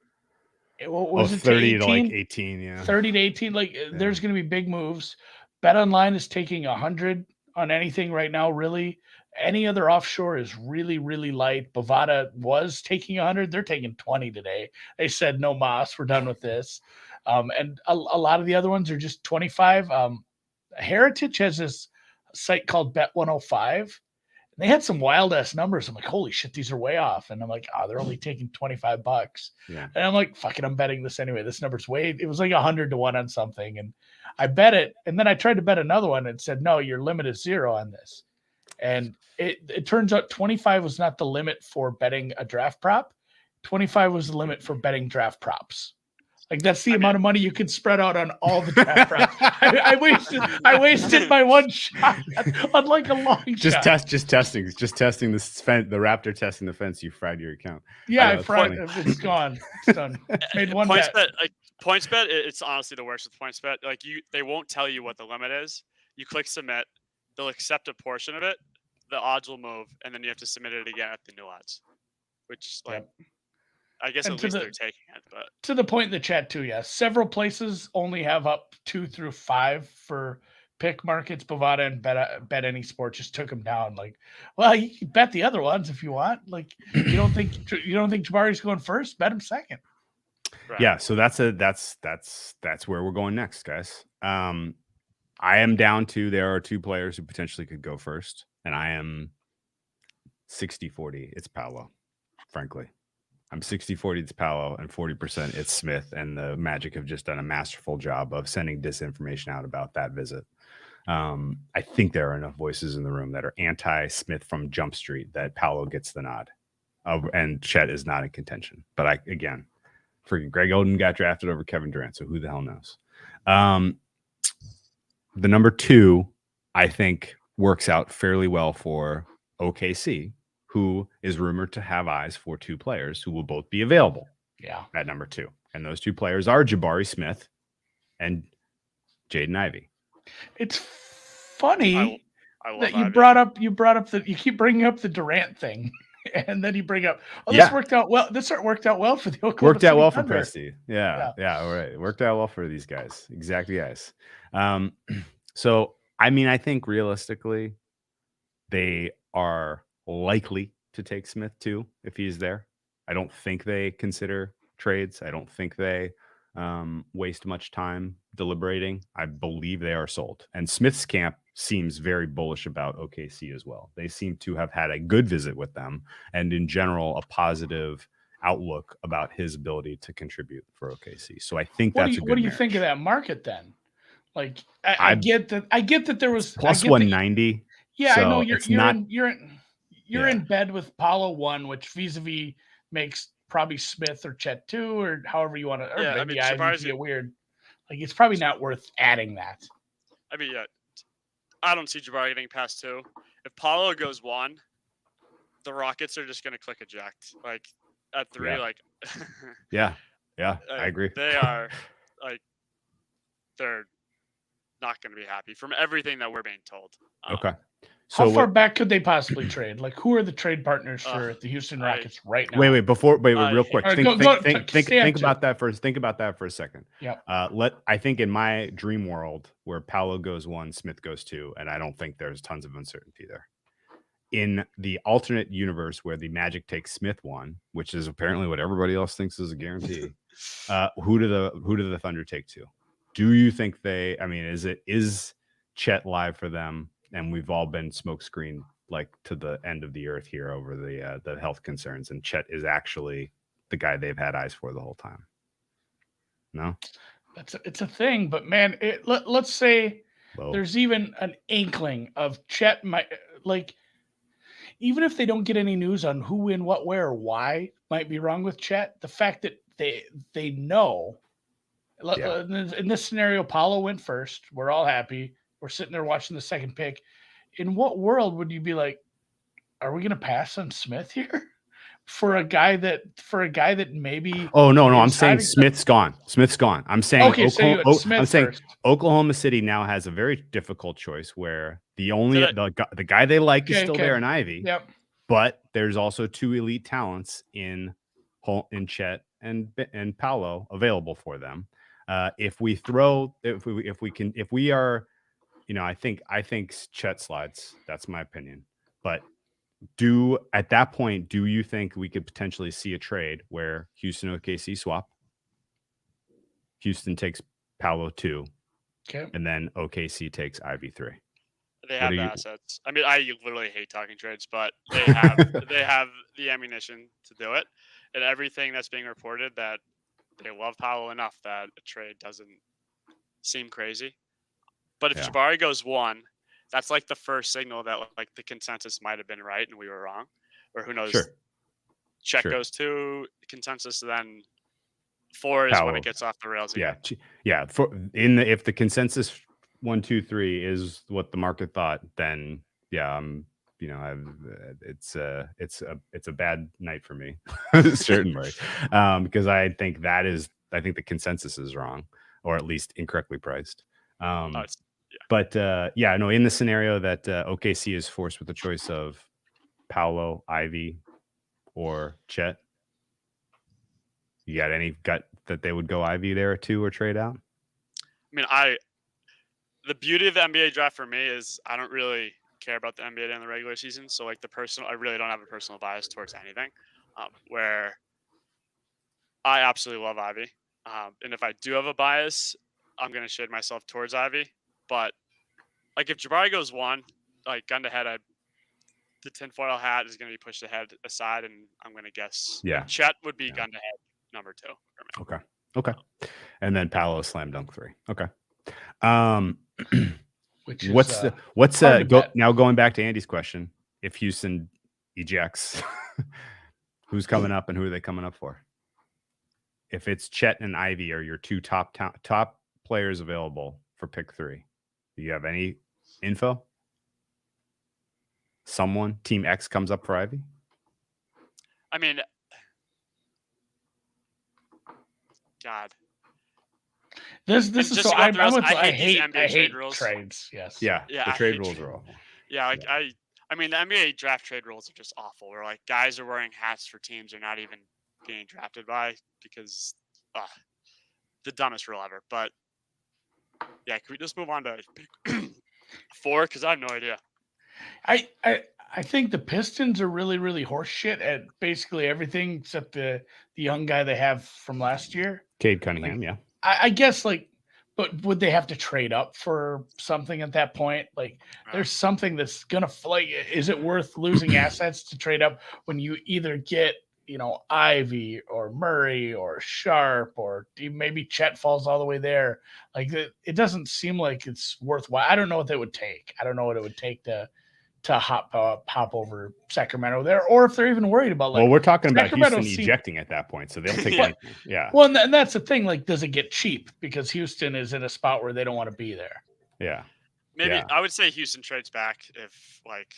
What was it? 30 to like 18. Yeah, 30 to 18. Like there's going to be big moves. Bet Online is taking 100 on anything right now, really. Any other offshore is really, really light. Bovada was taking 100. They're taking 20 today. They said, no mas, we're done with this. And a lot of the other ones are just 25. Heritage has this site called Bet 105. They had some wild ass numbers. I'm like, holy shit, these are way off. And I'm like, oh, they're only taking $25. Yeah. And I'm like, fuck it, I'm betting this anyway. This number's it was like 100 to 1 on something. And I bet it. And then I tried to bet another one and said, no, your limit is 0 on this. And it turns out 25 was not the limit for betting a draft prop. 25 was the limit for betting draft props. Like that's the amount of money you can spread out on all the draft props. I wasted my one shot on like a long shot. Just testing the fence, the Raptor testing the fence. You fried your account. Yeah, it's gone. It's done. Made one points bet. Points bet. It's honestly the worst with points bet. Like they won't tell you what the limit is. You click submit, they'll accept a portion of it. The odds will move, and then you have to submit it again at the new odds, which I guess at least they're taking it. But to the point in the chat too, yes. Several places only have up 2 through 5 for pick markets. Bovada and Bet Any Sport just took them down. Like, well, you can bet the other ones if you want. Like, you don't think Jabari's going first? Bet him second. Right. Yeah, so that's where we're going next, guys. I am down to there are 2 players who potentially could go first, and I am 60-40. It's Paolo, frankly. I'm 60-40 it's Paolo and 40% it's Smith, and the Magic have just done a masterful job of sending disinformation out about that visit. I think there are enough voices in the room that are anti-Smith from Jump Street that Paolo gets the nod, and Chet is not in contention. But freaking Greg Oden got drafted over Kevin Durant, so who the hell knows? The number 2, I think, works out fairly well for OKC, who is rumored to have eyes for 2 players who will both be available. Yeah, at number 2, and those 2 players are Jabari Smith and Jaden Ivey. It's funny that you Ivy. brought up you keep bringing up the Durant thing, and then you bring up this worked out well. This worked out well for the Oklahoma worked out City well Thunder. for Presty. Yeah, all right. It worked out well for these guys. Exactly, guys. So I mean, I think realistically, they are likely to take Smith too if he's there. I don't think they consider trades. I don't think they waste much time deliberating. I believe they are sold. And Smith's camp seems very bullish about OKC as well. They seem to have had a good visit with them, and in general, a positive outlook about his ability to contribute for OKC. So I think what do you think of that market then? Like I get that there was plus 190. Yeah, so I know you're in bed with Paolo 1, which vis-a-vis makes probably Smith or Chet 2, or however you want to. Yeah, maybe I get weird. Like it's probably not worth adding that. I mean, I don't see Jabari getting past 2. If Paolo goes 1, the Rockets are just going to click eject. Like at 3, yeah, I agree. They are they're not going to be happy from everything that we're being told. Okay. So how far back could they possibly trade? Like, who are the trade partners for the Houston Rockets right now? Wait, real quick. Think about that first. Think about that for a second. Yeah. I think in my dream world where Paolo goes 1, Smith goes 2, and I don't think there's tons of uncertainty there. In the alternate universe where the Magic takes Smith 1, which is apparently what everybody else thinks is a guarantee, who do the Thunder take 2? Do you think is Chet live for them? And we've all been smokescreened like to the end of the earth here over the health concerns, and Chet is actually the guy they've had eyes for the whole time. No, it's a thing, but man, let's say there's even an inkling of Chet even if they don't get any news on who, when, what, where, or why might be wrong with Chet, the fact that they know. Yeah. In this scenario, Paolo went first. We're all happy. We're sitting there watching the second pick. In what world would you be like, are we going to pass on Smith here for a guy that maybe? Oh, no. I'm saying Smith's gone. I'm saying, Oklahoma City now has a very difficult choice where the guy they like is still there in Ivy. Yep. But there's also 2 elite talents in Chet and Paolo available for them. If we are, I think Chet slides. That's my opinion. But at that point, do you think we could potentially see a trade where Houston OKC swap? Houston takes Paolo 2, Okay. and then OKC takes Ivy 3. They have the assets. I mean, I literally hate talking trades, but they have the ammunition to do it, and everything that's being reported that they love Paolo enough that a trade doesn't seem crazy. But if Jabari goes 1, that's like the first signal that like the consensus might have been right and we were wrong, or who knows? Sure. Chet goes 2, consensus, then 4 is when it gets off the rails again. Yeah. If the consensus 1, 2, 3 is what the market thought, then it's a bad night for me, certainly, because I think the consensus is wrong, or at least incorrectly priced. But in the scenario that OKC is forced with the choice of Paolo, Ivy, or Chet, you got any gut that they would go Ivy there too, or trade out? I mean, the beauty of the NBA draft for me is I don't really care about the NBA in the regular season. So like I really don't have a personal bias towards anything, where I absolutely love Ivy. And if I do have a bias, I'm going to shade myself towards Ivy. But like if Jabari goes 1, like gun to head, the tinfoil hat is going to be pushed aside, and I'm going to guess Chet would be gun to head number 2 for me. Okay. And then Paolo slam dunk 3. Okay. Now going back to Andy's question, if Houston ejects, who's coming up and who are they coming up for? If it's Chet and Ivy are your 2 top players available for pick 3, do you have any info? Someone, Team X comes up for Ivy? I mean, God. This is so I hate trades. Yes. Yeah. The trade rules are awful. Yeah. I mean, the NBA draft trade rules are just awful. Where like guys are wearing hats for teams they're not even being drafted by because the dumbest rule ever. But yeah, can we just move on to pick 4? Because I have no idea. I think the Pistons are really, really horseshit at basically everything except the young guy they have from last year. Cade Cunningham, yeah. I guess but would they have to trade up for something at that point? Like there's something that's gonna is it worth losing assets to trade up when you either get, Ivy or Murray or Sharp or maybe Chet falls all the way there? Like it doesn't seem like it's worthwhile. I don't know what they would take. I don't know what it would take to hop over Sacramento there, or if they're even worried about we're talking about Houston ejecting at that point, so they'll take anything. Yeah. Well, and that's the thing. Like, does it get cheap because Houston is in a spot where they don't want to be there? Yeah. Maybe I would say Houston trades back if like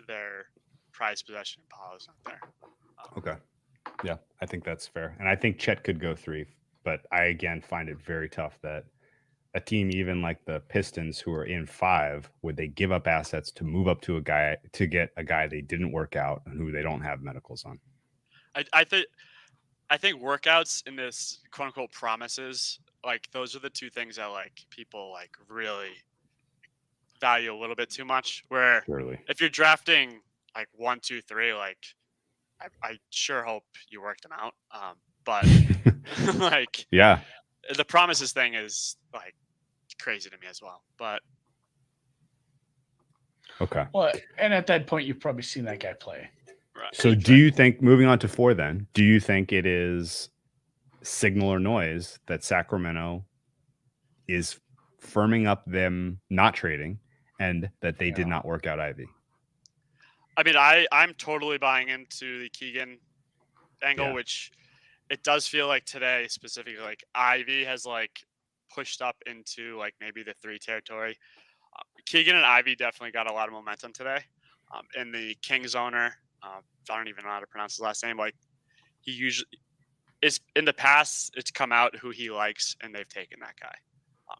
their prized possession Paul is not there. Okay. Yeah, I think that's fair, and I think Chet could go 3, but I again find it very tough that a team even like the Pistons, who are in 5, would they give up assets to move up to get a guy they didn't work out and who they don't have medicals on? I think workouts in this quote unquote promises, like those are the 2 things that like people like really value a little bit too much. Where if you're drafting like 1, 2, 3, like I sure hope you worked them out. But like the promises thing is like crazy to me as well. But okay. Well, and at that point, you've probably seen that guy play. Right. So do you think, moving on to 4 then, do you think it is signal or noise that Sacramento is firming up them not trading and that they did not work out Ivy? I mean, I'm totally buying into the Keegan angle, which it does feel like today specifically, like Ivy has like pushed up into like maybe the 3 territory. Keegan and Ivy definitely got a lot of momentum today. And the Kings owner, I don't even know how to pronounce his last name. Like he usually is in the past, it's come out who he likes and they've taken that guy.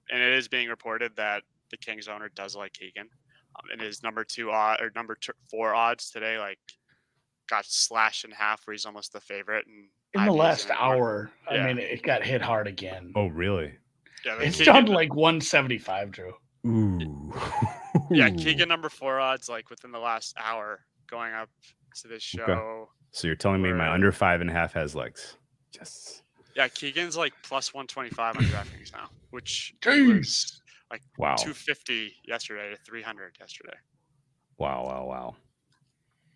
And it is being reported that the Kings owner does like Keegan. And his number 4 odds today, like got slashed in half where he's almost the favorite. And in the last hour, I mean, it got hit hard again. Oh, really? Yeah, it's down to like 175, Drew. Ooh. Yeah, Ooh. Keegan number 4 odds like within the last hour going up to this show. So you're telling me my under 5.5 has legs? Yes. Yeah, Keegan's like plus 125 on DraftKings now, which Jeez. was like Wow. 250 yesterday to 300 yesterday. Wow.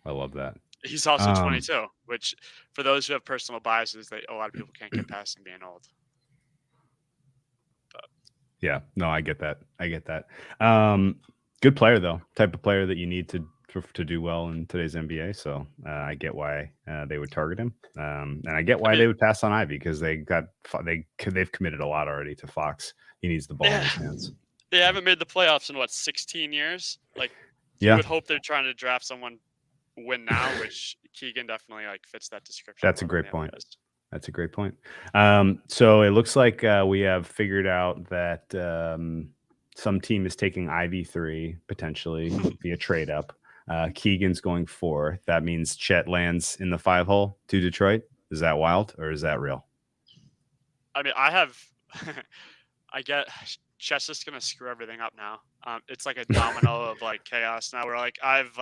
I love that. He's also 22, which for those who have personal biases, a lot of people can't get past him being old. But. Yeah, no, I get that. Good player though, type of player that you need to do well in today's NBA. So I get why they would target him, and I get why they would pass on Ivy because they've committed a lot already to Fox. He needs the ball in his hands. They haven't made the playoffs in 16 years. Like you would hope they're trying to draft someone win now, which Keegan definitely like fits that description. That's a great point. So it looks like we have figured out that some team is taking Ivy 3 potentially via trade up. Keegan's going 4. That means Chet lands in the 5 hole to Detroit. Is that wild or is that real? I mean, I get Chet's just gonna screw everything up now. It's like a domino of like chaos now. Where like I have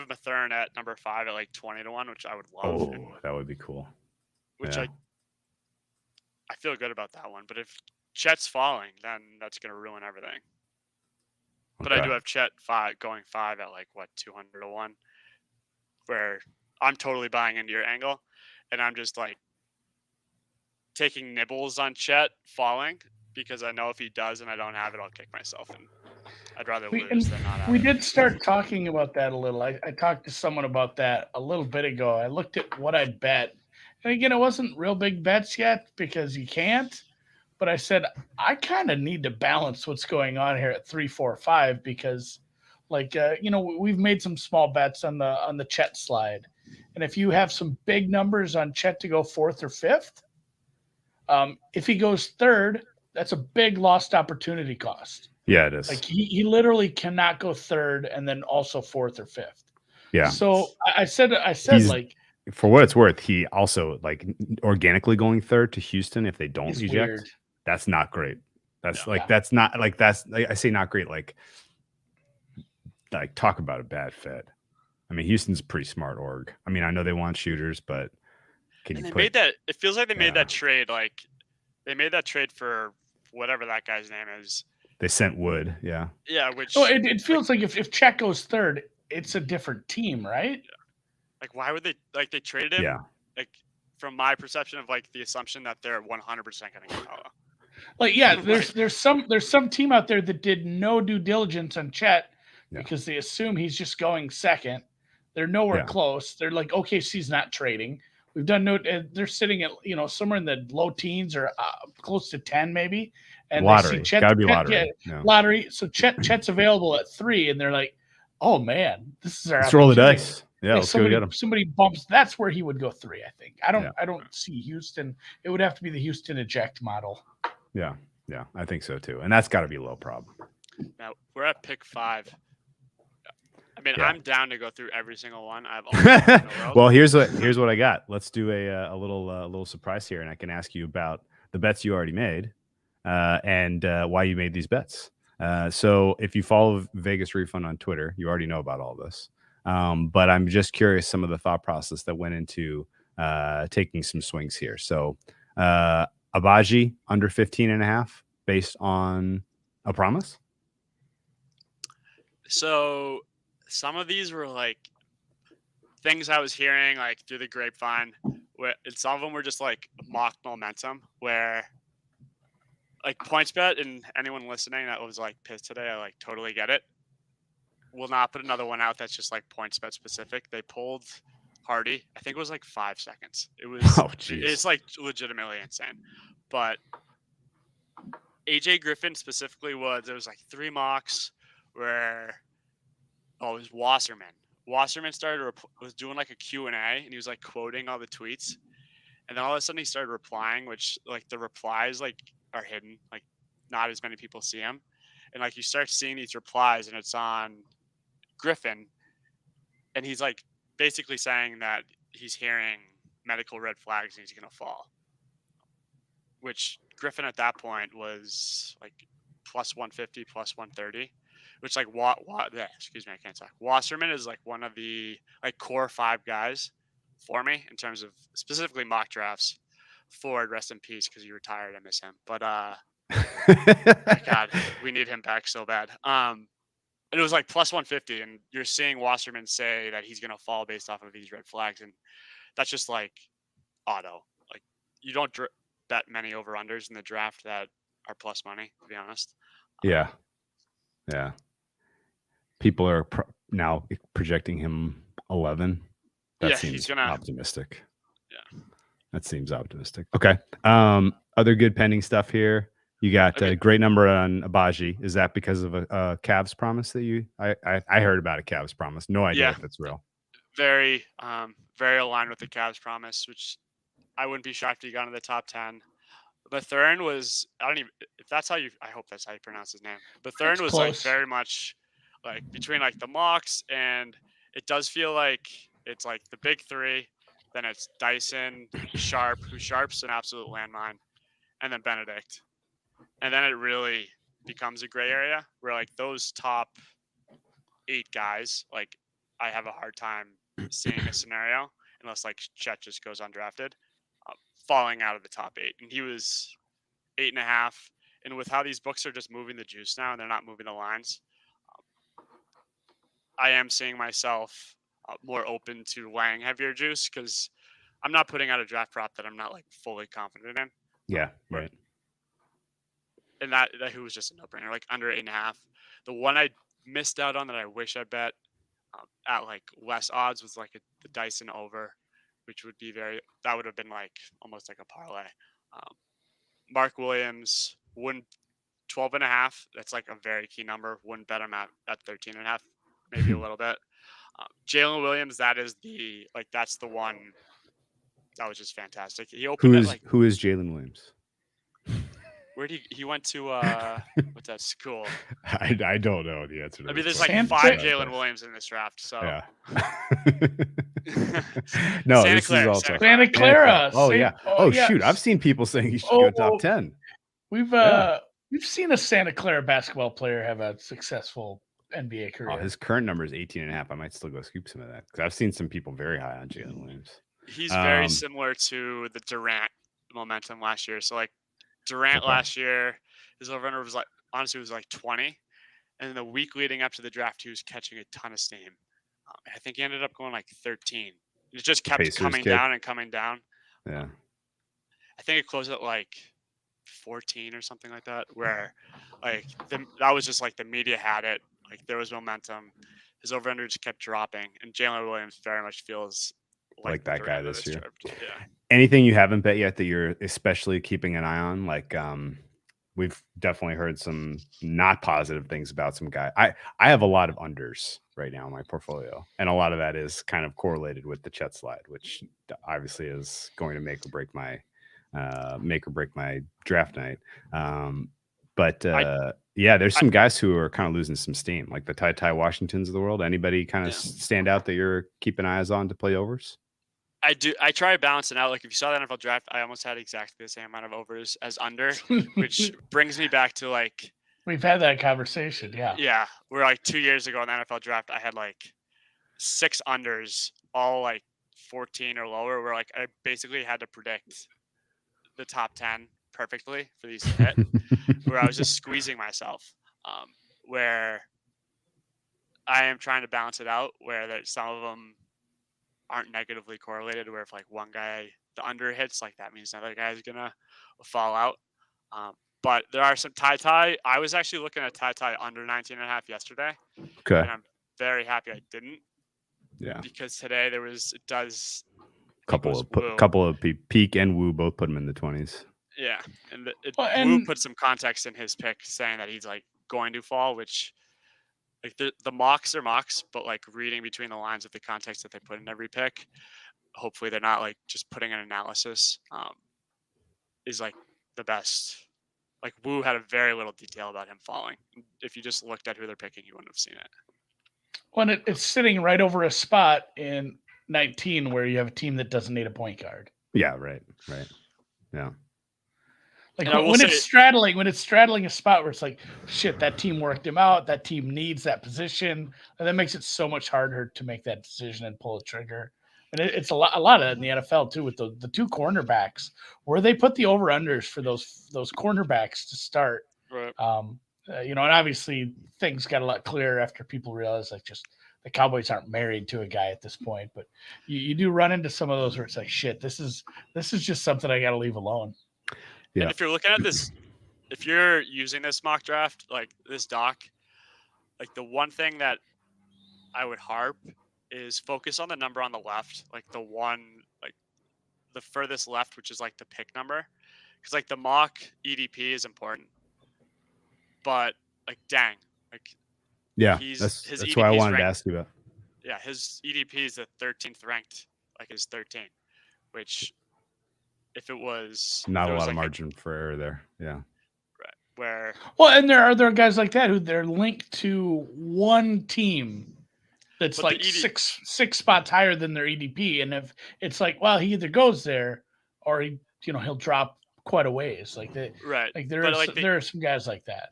Mathurin at number 5 at like 20-1, which I would love. Oh, that would be cool. Which I feel good about that one. But if Chet's falling, then that's gonna ruin everything. But I do have Chet going 5 at like 200-1, where I'm totally buying into your angle, and I'm just like taking nibbles on Chet falling because I know if he does and I don't have it, I'll kick myself, and I'd rather lose than not have We it. did start talking about that a little. I talked to someone about that a little bit ago. I looked at what I'd bet, and again, it wasn't real big bets yet because you can't. But I said I kind of need to balance what's going on here at 3, 4, 5 because, like, we've made some small bets on the Chet slide, and if you have some big numbers on Chet to go 4th or 5th, if he goes 3rd, that's a big lost opportunity cost. Yeah, it is. Like he literally cannot go 3rd and then also 4th or 5th. Yeah. So I said like. For what it's worth, he also like organically going 3rd to Houston if they don't eject. Weird. That's not great. That's not like I say not great. Like talk about a bad fit. I mean, Houston's a pretty smart org. I mean, I know they want shooters, but made that. It feels like they made that trade. Like they made that trade for whatever that guy's name is. They sent Wood. Yeah. Yeah. Which it feels like if Chet goes 3rd, it's a different team, right? Yeah. Like why would they they traded him? Yeah. Like from my perception of like the assumption that they're 100% going to get Paolo. Like there's some team out there that did no due diligence on Chet because they assume he's just going 2nd. They're nowhere close. They're like OKC's not trading. We've done they're sitting at somewhere in the low teens or close to 10 maybe. And lottery. They see Chet, gotta be lottery. Lottery. So Chet's available at 3, and they're like, oh man, this is our. Let's roll the dice. Yeah, let's go get him. Somebody bumps. That's where he would go 3. I think. I don't see Houston. It would have to be the Houston eject model. Yeah, I think so too, and that's got to be a low problem. Now we're at pick 5. I mean, I'm down to go through every single one. I have all the world. Well, here's what I got. Let's do a little surprise here, and I can ask you about the bets you already made, and why you made these bets. So if you follow Vegas Refund on Twitter, you already know about all this. But I'm just curious some of the thought process that went into taking some swings here. So Abaji under 15.5 based on a promise. So some of these were like things I was hearing like through the grapevine, and some of them were just like mock momentum where like PointsBet, and anyone listening that was like pissed today, I like totally get it. Will not put another one out that's just like PointsBet specific. They pulled Hardy. I think it was like 5 seconds. It was it's like legitimately insane. But AJ Griffin specifically there was like 3 mocks where it was Wasserman. Wasserman was doing like a Q&A, and he was like quoting all the tweets. And then all of a sudden he started replying, which like the replies like are hidden, like not as many people see them. And like you start seeing these replies, and it's on Griffin, and he's like basically saying that he's hearing medical red flags and he's gonna fall. Which Griffin at that point was like plus 150, plus 130. which like excuse me, I can't talk. Wasserman is like one of the like core 5 guys for me in terms of specifically mock drafts. Ford, rest in peace, because he retired. I miss him, but my God, we need him back so bad. And it was like plus 150, and you're seeing Wasserman say that he's gonna fall based off of these red flags, and that's just like auto. Like you don't bet many over unders in the draft that are plus money, to be honest. Yeah. People are now projecting him 11. That seems optimistic. Yeah, that seems optimistic. Okay. Other good pending stuff here. You got a great number on Abaji. Is that because of a Cavs promise that I heard about a Cavs promise? No idea if it's real. Very aligned with the Cavs promise, which I wouldn't be shocked if he got into the top 10. Bethurn was, I don't even, if that's how you, I hope that's how you pronounce his name. Bethurn was close. Like very much like between like the mocks, and it does feel like it's like the big 3, then it's Dyson, Sharp, who Sharp's an absolute landmine, and then Benedict. And then it really becomes a gray area where like those top 8 guys, like I have a hard time seeing a scenario unless like Chet just goes undrafted, falling out of the top 8. And he was 8.5. And with how these books are just moving the juice now and they're not moving the lines, I am seeing myself more open to laying heavier juice because I'm not putting out a draft prop that I'm not like fully confident in. Yeah, right. And that who was just a no-brainer, like under 8.5. The one I missed out on that I wish I bet at like less odds was like the Dyson over, which would be that would have been like almost like a parlay. Mark Williams wouldn't 12.5. That's like a very key number. Wouldn't bet him at 13.5, maybe a little bit. Jalen Williams, that's the one that was just fantastic. He opened who is Jalen Williams? Where'd he went to what's that school? I don't know the answer to I mean, there's question. like 5 Jalen Williams in this draft, so yeah. No, Santa this Clara, is also Santa Clara. Oh yeah. Shoot, I've seen people saying he should go top 10. We've seen a Santa Clara basketball player have a successful NBA career. His current number is 18.5. I might still go scoop some of that because I've seen some people very high on Jalen Williams. He's very similar to the Durant momentum last year. So like Durant last year, his over-under was like, honestly, it was like 20. And the week leading up to the draft, he was catching a ton of steam. I think he ended up going like 13. It just kept coming down and coming down. Yeah. I think it closed at like 14 or something like that, where like that was just like the media had it. Like there was momentum. His over-under just kept dropping. And Jalen Williams very much feels like that guy this year. Yeah. Anything you haven't bet yet that you're especially keeping an eye on? Like we've definitely heard some not positive things about some guy. I have a lot of unders right now in my portfolio, and a lot of that is kind of correlated with the Chet slide, which obviously is going to make or break my draft night. Yeah, there's some guys who are kind of losing some steam, like the Ty Washingtons of the world. Anybody kind of stand out that you're keeping eyes on to play overs? I do. I try to balance it out. Like if you saw the NFL draft, I almost had exactly the same amount of overs as under, which brings me back to like we've had that conversation. Yeah. Yeah, we're like 2 years ago in the NFL draft. I had like 6 unders, all like 14 or lower. Where like I basically had to predict the top 10 perfectly for these to hit. Where I was just squeezing myself. Where I am trying to balance it out. Where some of them aren't negatively correlated, where if like one guy the under hits, like that means another guy's gonna fall out. But there are some Ty. I was actually looking at Ty under 19.5 yesterday. Okay. And I'm very happy I didn't. Yeah. Because today couple of Peak and Wu both put him in the 20s. Yeah. And Wu put some context in his pick saying that he's like going to fall, which like the mocks are mocks, but like reading between the lines of the context that they put in every pick, hopefully they're not like just putting an analysis is like the best. Like Wu had a very little detail about him falling. If you just looked at who they're picking, you wouldn't have seen it. Well, it's sitting right over a spot in 19 where you have a team that doesn't need a point guard. Yeah, right. Yeah. Like And I will when say- it's straddling a spot where it's like, shit, that team worked him out. That team needs that position, and that makes it so much harder to make that decision and pull a trigger. And it's a lot of in the NFL too with the two cornerbacks where they put the over unders for those cornerbacks to start. Right. And obviously things got a lot clearer after people realized like just the Cowboys aren't married to a guy at this point. But you do run into some of those where it's like, shit, this is just something I got to leave alone. Yeah. And if you're looking at this, if you're using this mock draft, like this doc, like the one thing that I would harp is focus on the number on the left, like the one, like the furthest left, which is like the pick number. Because like the mock EDP is important. But like, dang, like Yeah, his that's EDP why I is wanted to ranked- ask you about. Yeah, his EDP is the 13th ranked, like his 13, which if it was Not there a was lot of like margin for error there. Yeah. right, where Well, and there are guys like that who they're linked to one team that's But the like ED six spots higher than their EDP, and if it's like, well, he either goes there or he'll drop quite a ways. Like right, there but is like there are some guys like that.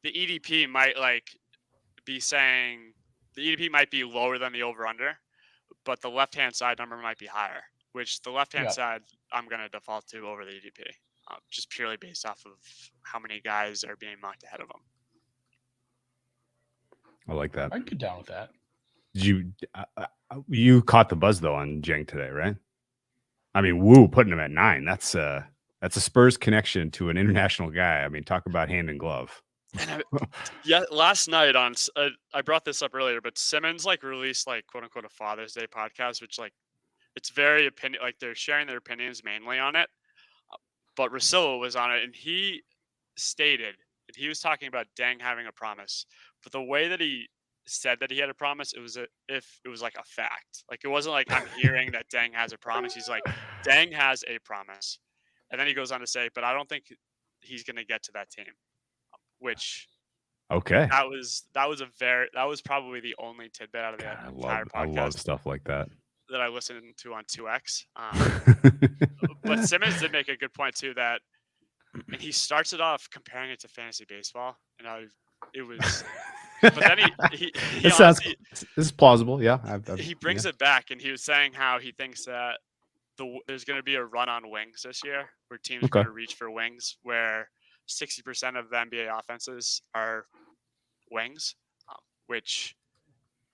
the EDP might like be saying the EDP might be lower than the over under, but the left hand side number might be higher. Which the left hand Yeah. side I'm gonna default to over the EDP, just purely based off of how many guys are being mocked ahead of them. I like that. I'd get down with that. You caught the buzz though on Jeng today, right? I mean, woo, putting him at 9. That's a Spurs connection to an international guy. I mean, talk about hand in glove. And yeah, last night on I brought this up earlier, but Simmons like released like quote unquote a Father's Day podcast, which like it's very opinion, like they're sharing their opinions mainly on it. But Russillo was on it, and he stated that he was talking about Deng having a promise, but the way that he said that he had a promise, it was if it was like a fact. Like it wasn't like I'm hearing that Deng has a promise. He's like Deng has a promise, and then he goes on to say, but I don't think he's going to get to that team. Which Okay. that was probably the only tidbit out of the entire I podcast love stuff like that. that I listened to on 2X. But Simmons did make a good point too that, and he starts it off comparing it to fantasy baseball, and it was. But then he this is plausible. Yeah, he brings it back, and he was saying how he thinks that there's going to be a run on wings this year, where teams are going to reach for wings, where 60% of the NBA offenses are wings, which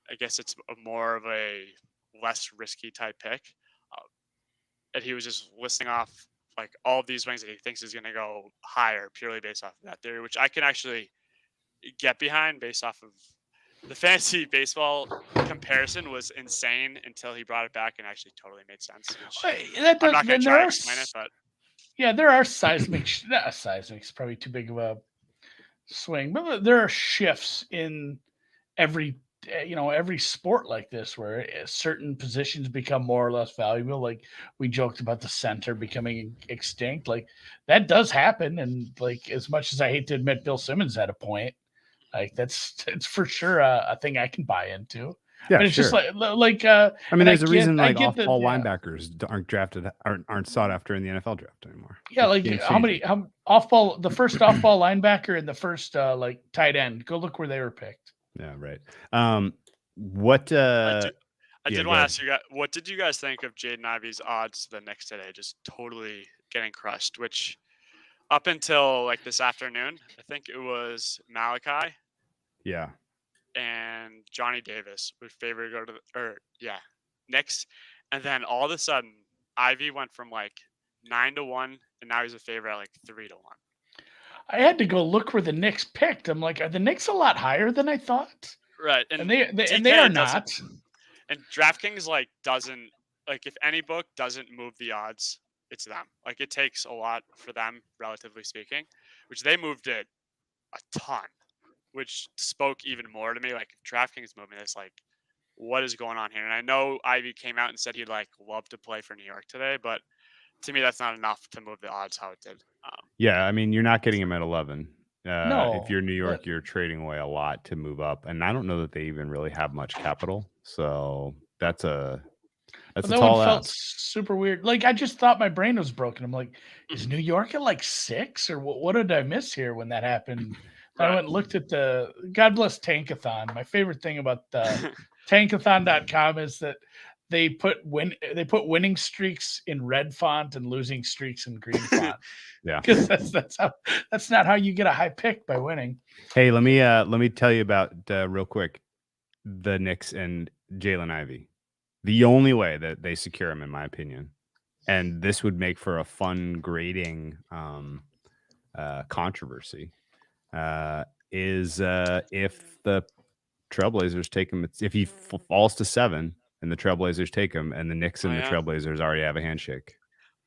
I guess it's more of a less risky type pick. And he was just listing off like all of these wings that he thinks is going to go higher purely based off of that theory, which I can actually get behind based off of the fantasy baseball comparison was insane until he brought it back and actually totally made sense. I'm not going to try to explain it, but yeah, there are seismic. Seismic's probably too big of a swing, but there are shifts in every sport like this where certain positions become more or less valuable. Like we joked about the center becoming extinct. Like that does happen, and like as much as I hate to admit, Bill Simmons had a point. Like it's for sure a thing I can buy into. Yeah, but it's just like I mean, there's a reason like off-ball yeah. linebackers aren't sought after in the NFL draft anymore. Yeah, like how off-ball, the first off-ball linebacker and the first like tight end. Go look where they were picked. Yeah, right. What? I did want to ask you guys, what did you guys think of Jaden Ivey's odds the next today? Just totally getting crushed. Which up until like this afternoon, I think it was Malachi. Yeah. And Johnny Davis would favor to go to Knicks, and then all of a sudden Ivy went from like 9-1, and now he's a favorite at like 3-1. I had to go look where the Knicks picked. I'm like, are the Knicks a lot higher than I thought? Right, and they are not. And DraftKings like doesn't like if any book doesn't move the odds, it's them. Like it takes a lot for them, relatively speaking, which they moved it a ton. Which spoke even more to me. Like DraftKings movement is like, what is going on here? And I know Ivy came out and said he'd like love to play for New York today, but to me that's not enough to move the odds how it did. Yeah, I mean you're not getting him at 11. No, if you're New York, you're trading away a lot to move up, and I don't know that they even really have much capital. So that's a That's But a that one tall felt ask. super weird. Like I just thought my brain was broken. I'm like, is New York at like 6 or what did I miss here when that happened? Then I Right. went and looked at the God bless Tankathon. My favorite thing about the tankathon.com is that they put winning streaks in red font and losing streaks in green font. Yeah. Because that's not how you get a high pick by winning. Hey, let me tell you about real quick the Knicks and Jalen Ivey. The only way that they secure him, in my opinion, and this would make for a fun grading controversy, is if the Trailblazers take him. If he falls to 7 and the Trailblazers take him, and the Knicks and the Trailblazers already have a handshake.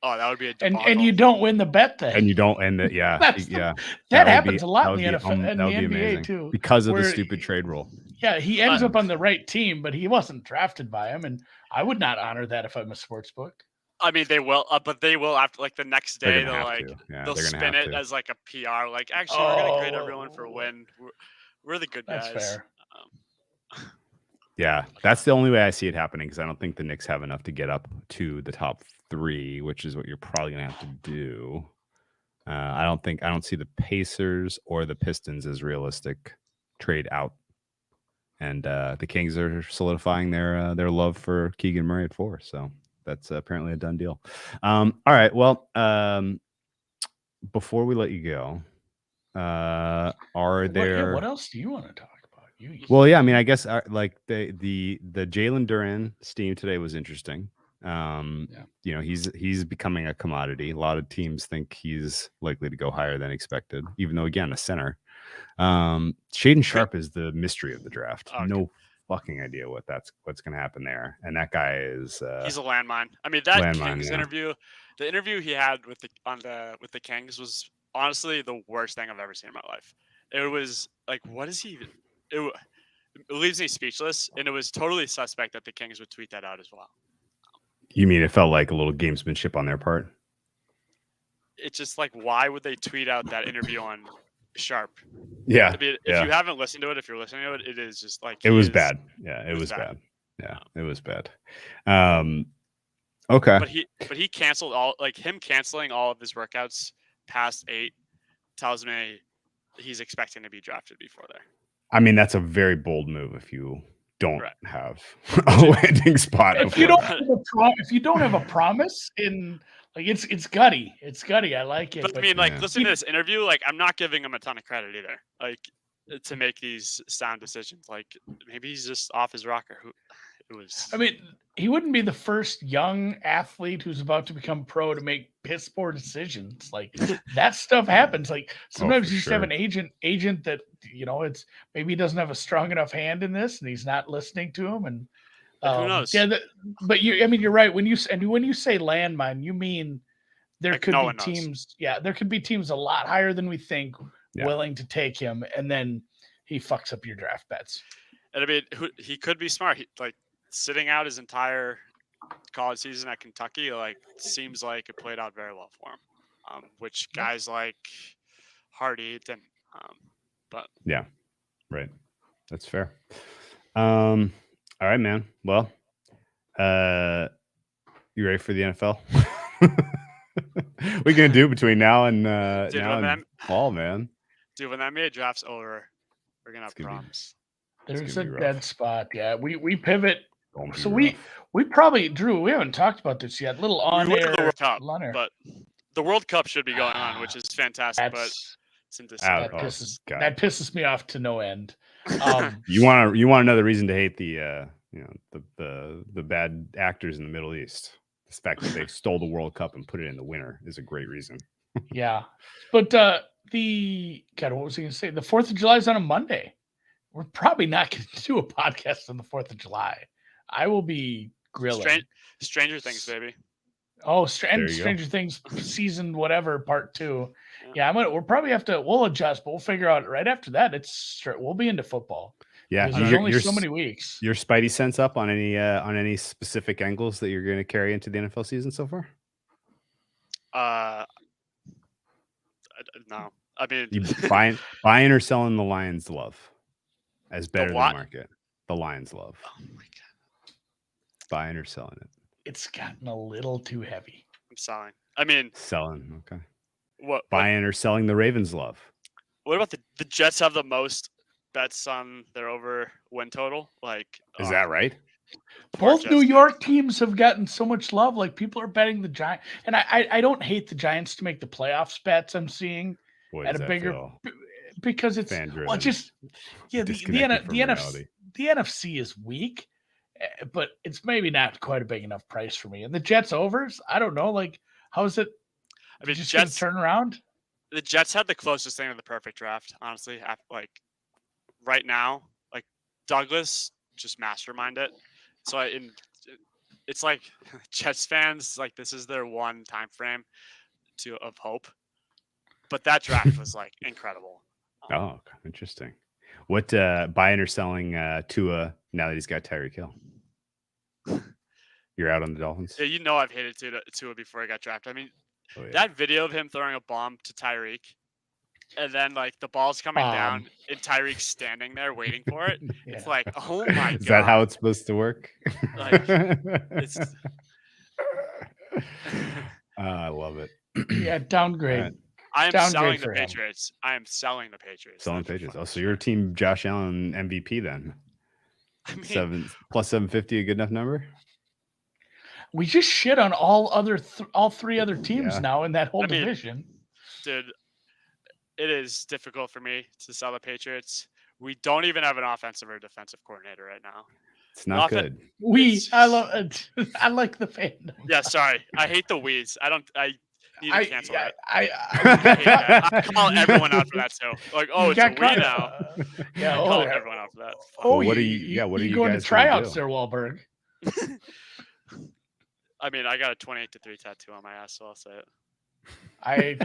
Oh, that would be a And debacle. you don't win the bet then. And you don't, and that would happens be- a lot that in the would be, NFL and that the would be NBA amazing too. because of the where- stupid trade rule. Yeah, he ends up on the right team, but he wasn't drafted by him, and I would not honor that if I'm a sports book. I mean, they will, but they will after like the next They're day. gonna They'll have like to. Yeah, they'll they're gonna spin have it to. as like a PR. Like, actually, we're gonna grade everyone for a Oh. win. We're the good That's guys. fair. Yeah, that's the only way I see it happening because I don't think the Knicks have enough to get up to the top 3, which is what you're probably gonna have to do. I don't see the Pacers or the Pistons as realistic trade out, and the Kings are solidifying their love for Keegan Murray at 4. So that's apparently a done deal. All right, well, before we let you go, What else do you want to talk about? Well, yeah, I mean, I guess like the Jalen Duren steam today was interesting. You know, he's becoming a commodity. A lot of teams think he's likely to go higher than expected, even though again a center. Shaden Sharp is the mystery of the draft. Okay. No fucking idea what's going to happen there. And that guy is he's a landmine. I mean, that landmine, Kings yeah. interview, the interview he had with the Kings was honestly the worst thing I've ever seen in my life. It was like, what is he? It leaves me speechless, and it was totally suspect that the Kings would tweet that out as well. You mean it felt like a little gamesmanship on their part? It's just like, why would they tweet out that interview on Sharp? Yeah. I mean, if you haven't listened to it, if you're listening to it, it is just like it was bad. Yeah, it was bad. Yeah, it was bad. Okay. But he canceled him canceling all of his workouts past 8 tells me he's expecting to be drafted before there. I mean, that's a very bold move if you don't Right. have a landing spot. If you don't have a promise in like it's gutty. It's gutty. I like it. But I mean, like, listen to this interview. Like, I'm not giving him a ton of credit either. Like, to make these sound decisions. Like, maybe he's just off his rocker. I mean, he wouldn't be the first young athlete who's about to become pro to make piss poor decisions. Like that stuff happens. Like sometimes you just have an agent that, you know, it's maybe he doesn't have a strong enough hand in this and he's not listening to him. And who knows? Yeah, but you're right. When you say landmine, you mean there Like, could no be one knows. teams. Yeah, there could be teams a lot higher than we think willing to take him, and then he fucks up your draft bets. And I mean, he could be smart. Like sitting out his entire college season at Kentucky, like seems like it played out very well for him. Which guys like Hardy didn't. But yeah, right. That's fair. All right, man. Well, you ready for the NFL? What are you gonna do between now and fall, man? Dude, when that NBA draft's over, we're gonna have problems. There's a dead spot. Yeah, we pivot. So rough. we probably, Drew, we haven't talked about this yet. Little on We went to air the World Cup, lunner. but the World Cup should be going on, which is fantastic. But it's in December. That pisses me off to no end. You want another reason to hate the the bad actors in the Middle East. The fact that they stole the World Cup and put it in the winter is a great reason. Yeah, but what was I going to say? The 4th of July is on a Monday. We're probably not going to do a podcast on the 4th of July. I will be grilling. Stranger Things, baby. Oh, Stranger Things season whatever part 2. Yeah, we'll probably have to. We'll adjust, but we'll figure out right after that. We'll be into football. Yeah, there's only so many weeks. Your Spidey sense up on any specific angles that you're going to carry into the NFL season so far? No. I mean, you buying or selling the Lions' love as better than the market. The Lions' love. Oh my Buying or selling it? It's gotten a little too heavy. I'm selling. I mean, Selling. Okay. what Buying or selling the Ravens love? What about the Jets have the most bets on their over win total? Like, Is that right? poor Both Jets New fans. York teams have gotten so much love. Like people are betting the Giants, and I don't hate the Giants to make the playoffs bets. I'm seeing Boy, at does a that bigger feel because it's fan-driven, just the disconnected from reality. The NFC is weak, but it's maybe not quite a big enough price for me. And the Jets overs, I don't know. Like, how is it? I mean, Just gonna Jets. turn around. The Jets had the closest thing to the perfect draft, honestly. Like right now, like Douglas just masterminded it. So it's like Jets fans, like this is their one time frame of hope. But that draft was like incredible. Oh, interesting. What buying or selling Tua now that he's got Tyreek Hill? You're out on the Dolphins? Yeah, you know I've hated Tua before he got drafted. I mean, that video of him throwing a bomb to Tyreek, and then like the ball's coming down and Tyreek's standing there waiting for it. Yeah. It's like, oh my god. Is that how it's supposed to work? Like, it's I love it. Yeah, downgrade. Right. I am Downgrade selling the for him. Patriots. I am selling the Patriots. Selling Patriots. Oh, so you're team Josh Allen MVP then? I mean, plus 750 a good enough number? We just shit on all three other teams now in that whole division. Dude, it is difficult for me to sell the Patriots. We don't even have an offensive or defensive coordinator right now. It's not good. I like the fan. Yeah, sorry. I hate the weeds. I need to cancel that. I hate that. I call everyone out for that too. Like, oh, it's a weed now. Yeah, I call everyone out for that. Oh, what are you? What are you going guys to tryouts do? there, Wahlberg? I mean, I got a 28-3 tattoo on my ass, so I'll say it. I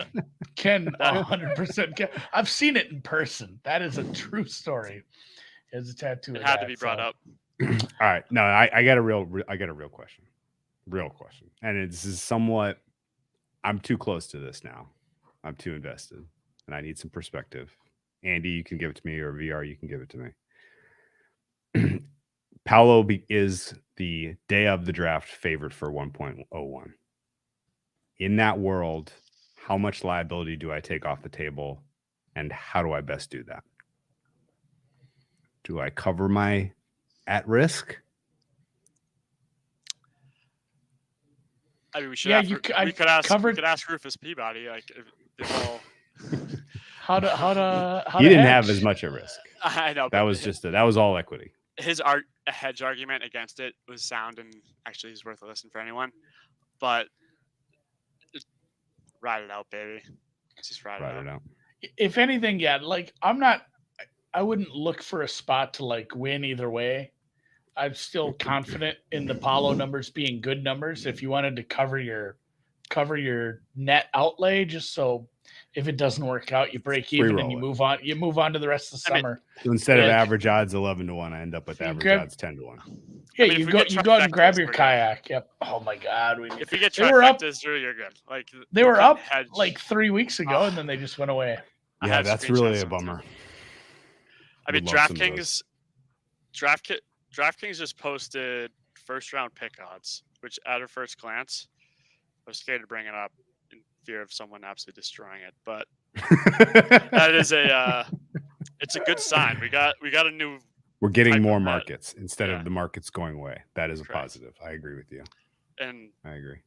can 100%. I've seen it in person. That is a true story. It's a tattoo. It had to be brought up. All right, no, I got a real question. Real question, and it's somewhat. I'm too close to this now. I'm too invested, and I need some perspective. Andy, you can give it to me, or VR, you can give it to me. Paolo is the day of the draft favored for 1.01. In that world, how much liability do I take off the table, and how do I best do that? Do I cover my at risk? I mean, we should. We could ask Rufus Peabody. Like, if all. How he didn't have as much at risk. I know. That was all equity. His hedge argument against it was sound, and actually is worth a listen for anyone. But ride it out, baby. Just ride it out. If anything, yeah. Like I wouldn't look for a spot to like win either way. I'm still confident in the Paolo numbers being good numbers. If you wanted to cover your net outlay, just so if it doesn't work out, you break even and you move on. You move on to the rest of the summer. So instead of average odds 11-1, I end up with average odds 10-1. Yeah, you go out and grab your kayak. Yep. Oh my God. If we get trifectas through, you're good. Like they were up like 3 weeks ago, and then they just went away. Yeah, that's really a bummer. I mean, DraftKings just posted first round pick odds, which at a first glance, I was scared to bring it up in fear of someone absolutely destroying it. But that is it's a good sign. We got a new. We're getting more markets instead of the markets going away. That is a positive. I agree with you. And I agree.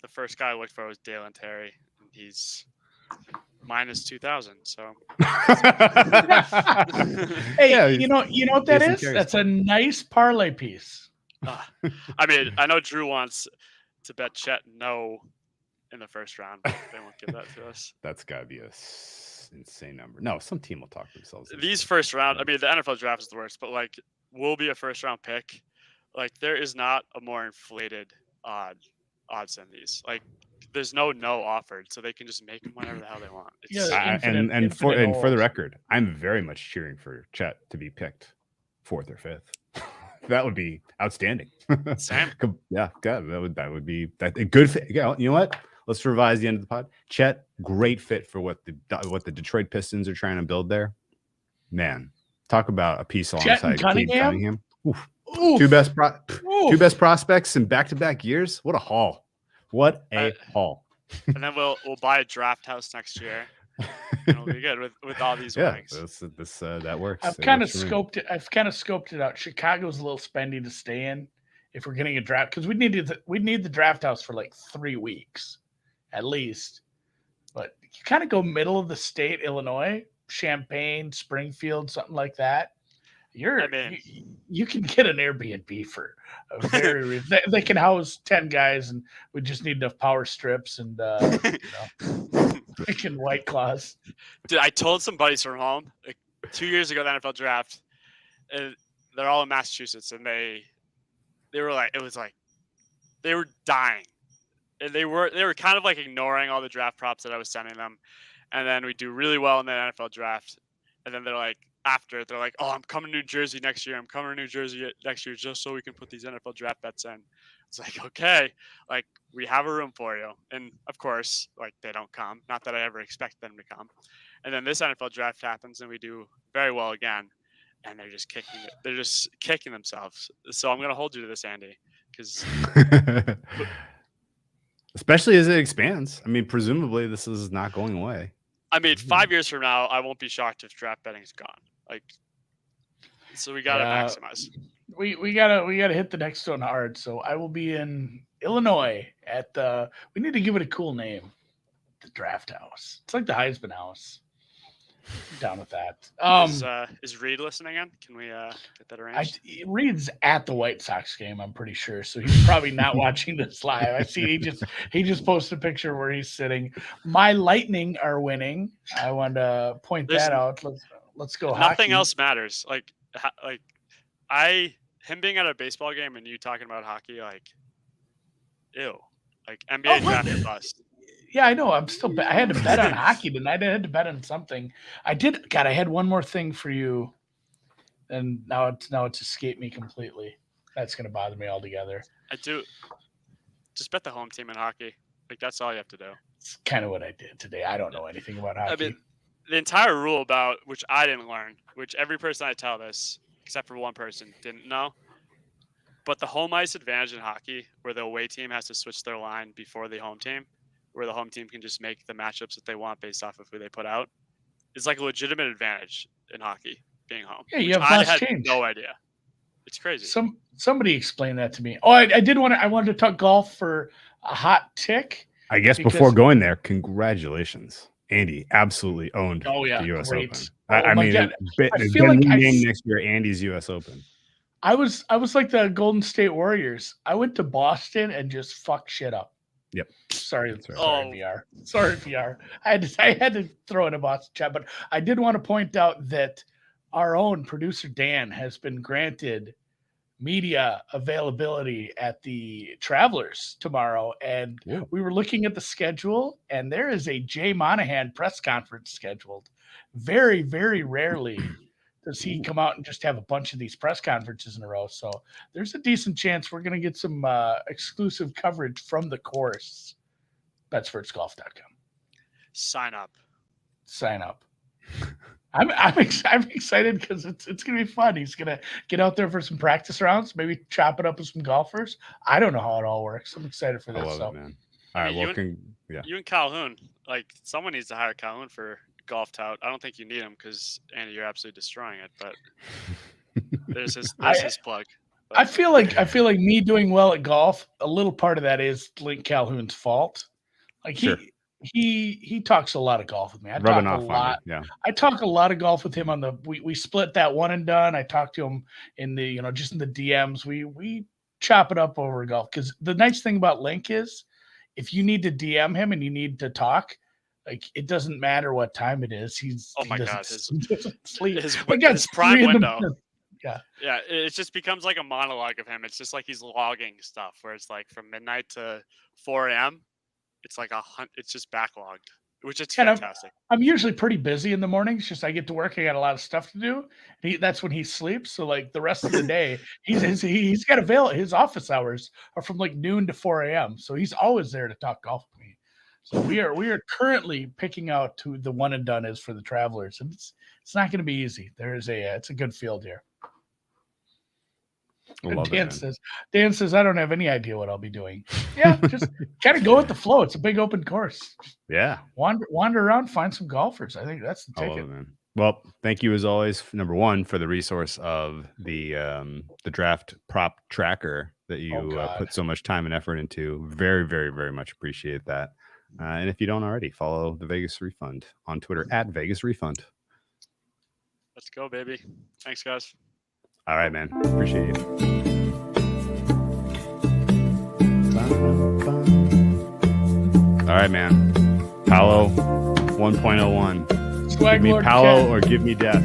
The first guy I looked for was Dalen Terry, and he's minus 2,000. So hey, you know what that is? That's a nice parlay piece. I mean, I know Drew wants to bet Chet no in the first round, but they won't give that to us. That's got to be a insane number. No, some team will talk themselves. These first round, I mean, the NFL draft is the worst, but like, will be a first round pick. Like, there is not a more inflated odds than these. Like, there's no offered, so they can just make them whenever the hell they want. For the record, I'm very much cheering for Chet to be picked 4th or 5th. That would be outstanding. Sam, yeah, God, that would be a good fit. You know what? Let's revise the end of the pod. Chet, great fit for what the Detroit Pistons are trying to build there. Man, talk about a piece alongside Cade Cunningham. Oof. Oof. Two best Oof. prospects in back-to-back years. What a haul! What a haul! And then we'll buy a draft house next year, and it'll be good with all these wings. That works. I've kind of scoped it. I've kind of scoped it out. Chicago's a little spendy to stay in if we're getting a draft because we'd need the draft house for like 3 weeks at least. But you kind of go middle of the state, Illinois, Champaign, Springfield, something like that. You can get an Airbnb for a very they can house 10 guys and we just need enough power strips and freaking White Claws. Dude, I told some buddies from home like 2 years ago the NFL draft, and they're all in Massachusetts, and they were like, it was like they were dying, and they were kind of like ignoring all the draft props that I was sending them, and then we do really well in the NFL draft, and then they're like, oh, I'm coming to New Jersey next year. I'm coming to New Jersey next year just so we can put these NFL draft bets in. It's like, okay, like we have a room for you. And of course, like they don't come. Not that I ever expect them to come. And then this NFL draft happens and we do very well again. And they're just kicking themselves. So I'm going to hold you to this, Andy, because especially as it expands. I mean, presumably this is not going away. I mean, 5 years from now, I won't be shocked if draft betting is gone. Like, so we gotta maximize. We gotta hit the next one hard. So I will be in Illinois at the. We need to give it a cool name. The Draft House. It's like the Heisman House. I'm down with that. Is Reed listening in? Can we get that arranged? Reed's at the White Sox game, I'm pretty sure. So he's probably not watching this live. I see he just posted a picture where he's sitting. My Lightning are winning. I wanted to point that out. Let's go. Nothing hockey. else matters. Like him being at a baseball game and you talking about hockey, like, ew. Like NBA draft bust. Yeah, I know. I had to bet on hockey tonight. I had to bet on something. I did. God, I had one more thing for you, and now it's escaped me completely. That's going to bother me altogether. I do. Just bet the home team in hockey. Like that's all you have to do. It's kind of what I did today. I don't know anything about hockey. I mean, the entire rule about which I didn't learn, which every person I tell this, except for one person, didn't know. But the home ice advantage in hockey, where the away team has to switch their line before the home team, where the home team can just make the matchups that they want based off of who they put out, is like a legitimate advantage in hockey being home. Yeah, you have less change. No idea. It's crazy. Somebody explained that to me. Oh, I wanted to talk golf for a hot tick. I guess before going there, congratulations. Andy absolutely owned the U.S. Great. Open. I mean, God. I feel like name next year Andy's U.S. Open. I was like the Golden State Warriors. I went to Boston and just fucked shit up. Yep. Sorry, VR. Sorry, VR. I had to throw in a Boston chat, but I did want to point out that our own producer Dan has been granted media availability at the Travelers tomorrow, and we were looking at the schedule, and there is a Jay Monahan press conference scheduled. Very, very rarely does he come out and just have a bunch of these press conferences in a row. So there's a decent chance we're going to get some exclusive coverage from the course. BetsFirstGolf.com. Sign up. I'm excited because it's gonna be fun. He's gonna get out there for some practice rounds, maybe chop it up with some golfers. I don't know how it all works. I'm excited for this. I love it, man. All right, you and Calhoun, like someone needs to hire Calhoun for golf tout. I don't think you need him because Andy, you're absolutely destroying it. But there's his plug. But. I feel like me doing well at golf. A little part of that is Link Calhoun's fault. Like he talks a lot of golf with me. I talk a lot. Yeah. I talk a lot of golf with him we split that one and done. I talk to him in the, just in the DMs. We chop it up over golf. Because the nice thing about Link is if you need to DM him and you need to talk, like it doesn't matter what time it is. He doesn't sleep. His prime window. Yeah. It just becomes like a monologue of him. It's just like he's logging stuff where it's like from midnight to 4 a.m. It's like it's just backlogged, which is fantastic. I'm usually pretty busy in the mornings. Just I get to work. I got a lot of stuff to do. That's when he sleeps. So like the rest of the day, he's got his office hours are from like noon to 4 a.m. So he's always there to talk golf with me. So we are currently picking out who the one and done is for the Travelers, and it's not going to be easy. It's a good field here. I love Dan it, says, I don't have any idea what I'll be doing. Yeah, just kind of go with the flow. It's a big open course. Yeah. Wander around, find some golfers. I think that's the I love ticket. it, man. Well, thank you as always. Number one, for the resource of the draft prop tracker that you put so much time and effort into. Very, very, very much appreciate that. And if you don't already, follow the Vegas Refund on Twitter at Vegas Refund. Let's go, baby. Thanks, guys. All right, man. Appreciate you. All right, man. Paolo 1.01. Swag give me Lord Paolo Ken. or give me death.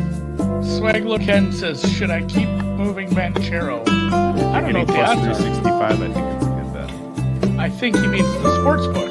Swag Lord Ken says, should I keep moving Banchero? I don't know Getting what the plus odds are. 365, I think it's a good bet. I think he means the sports book.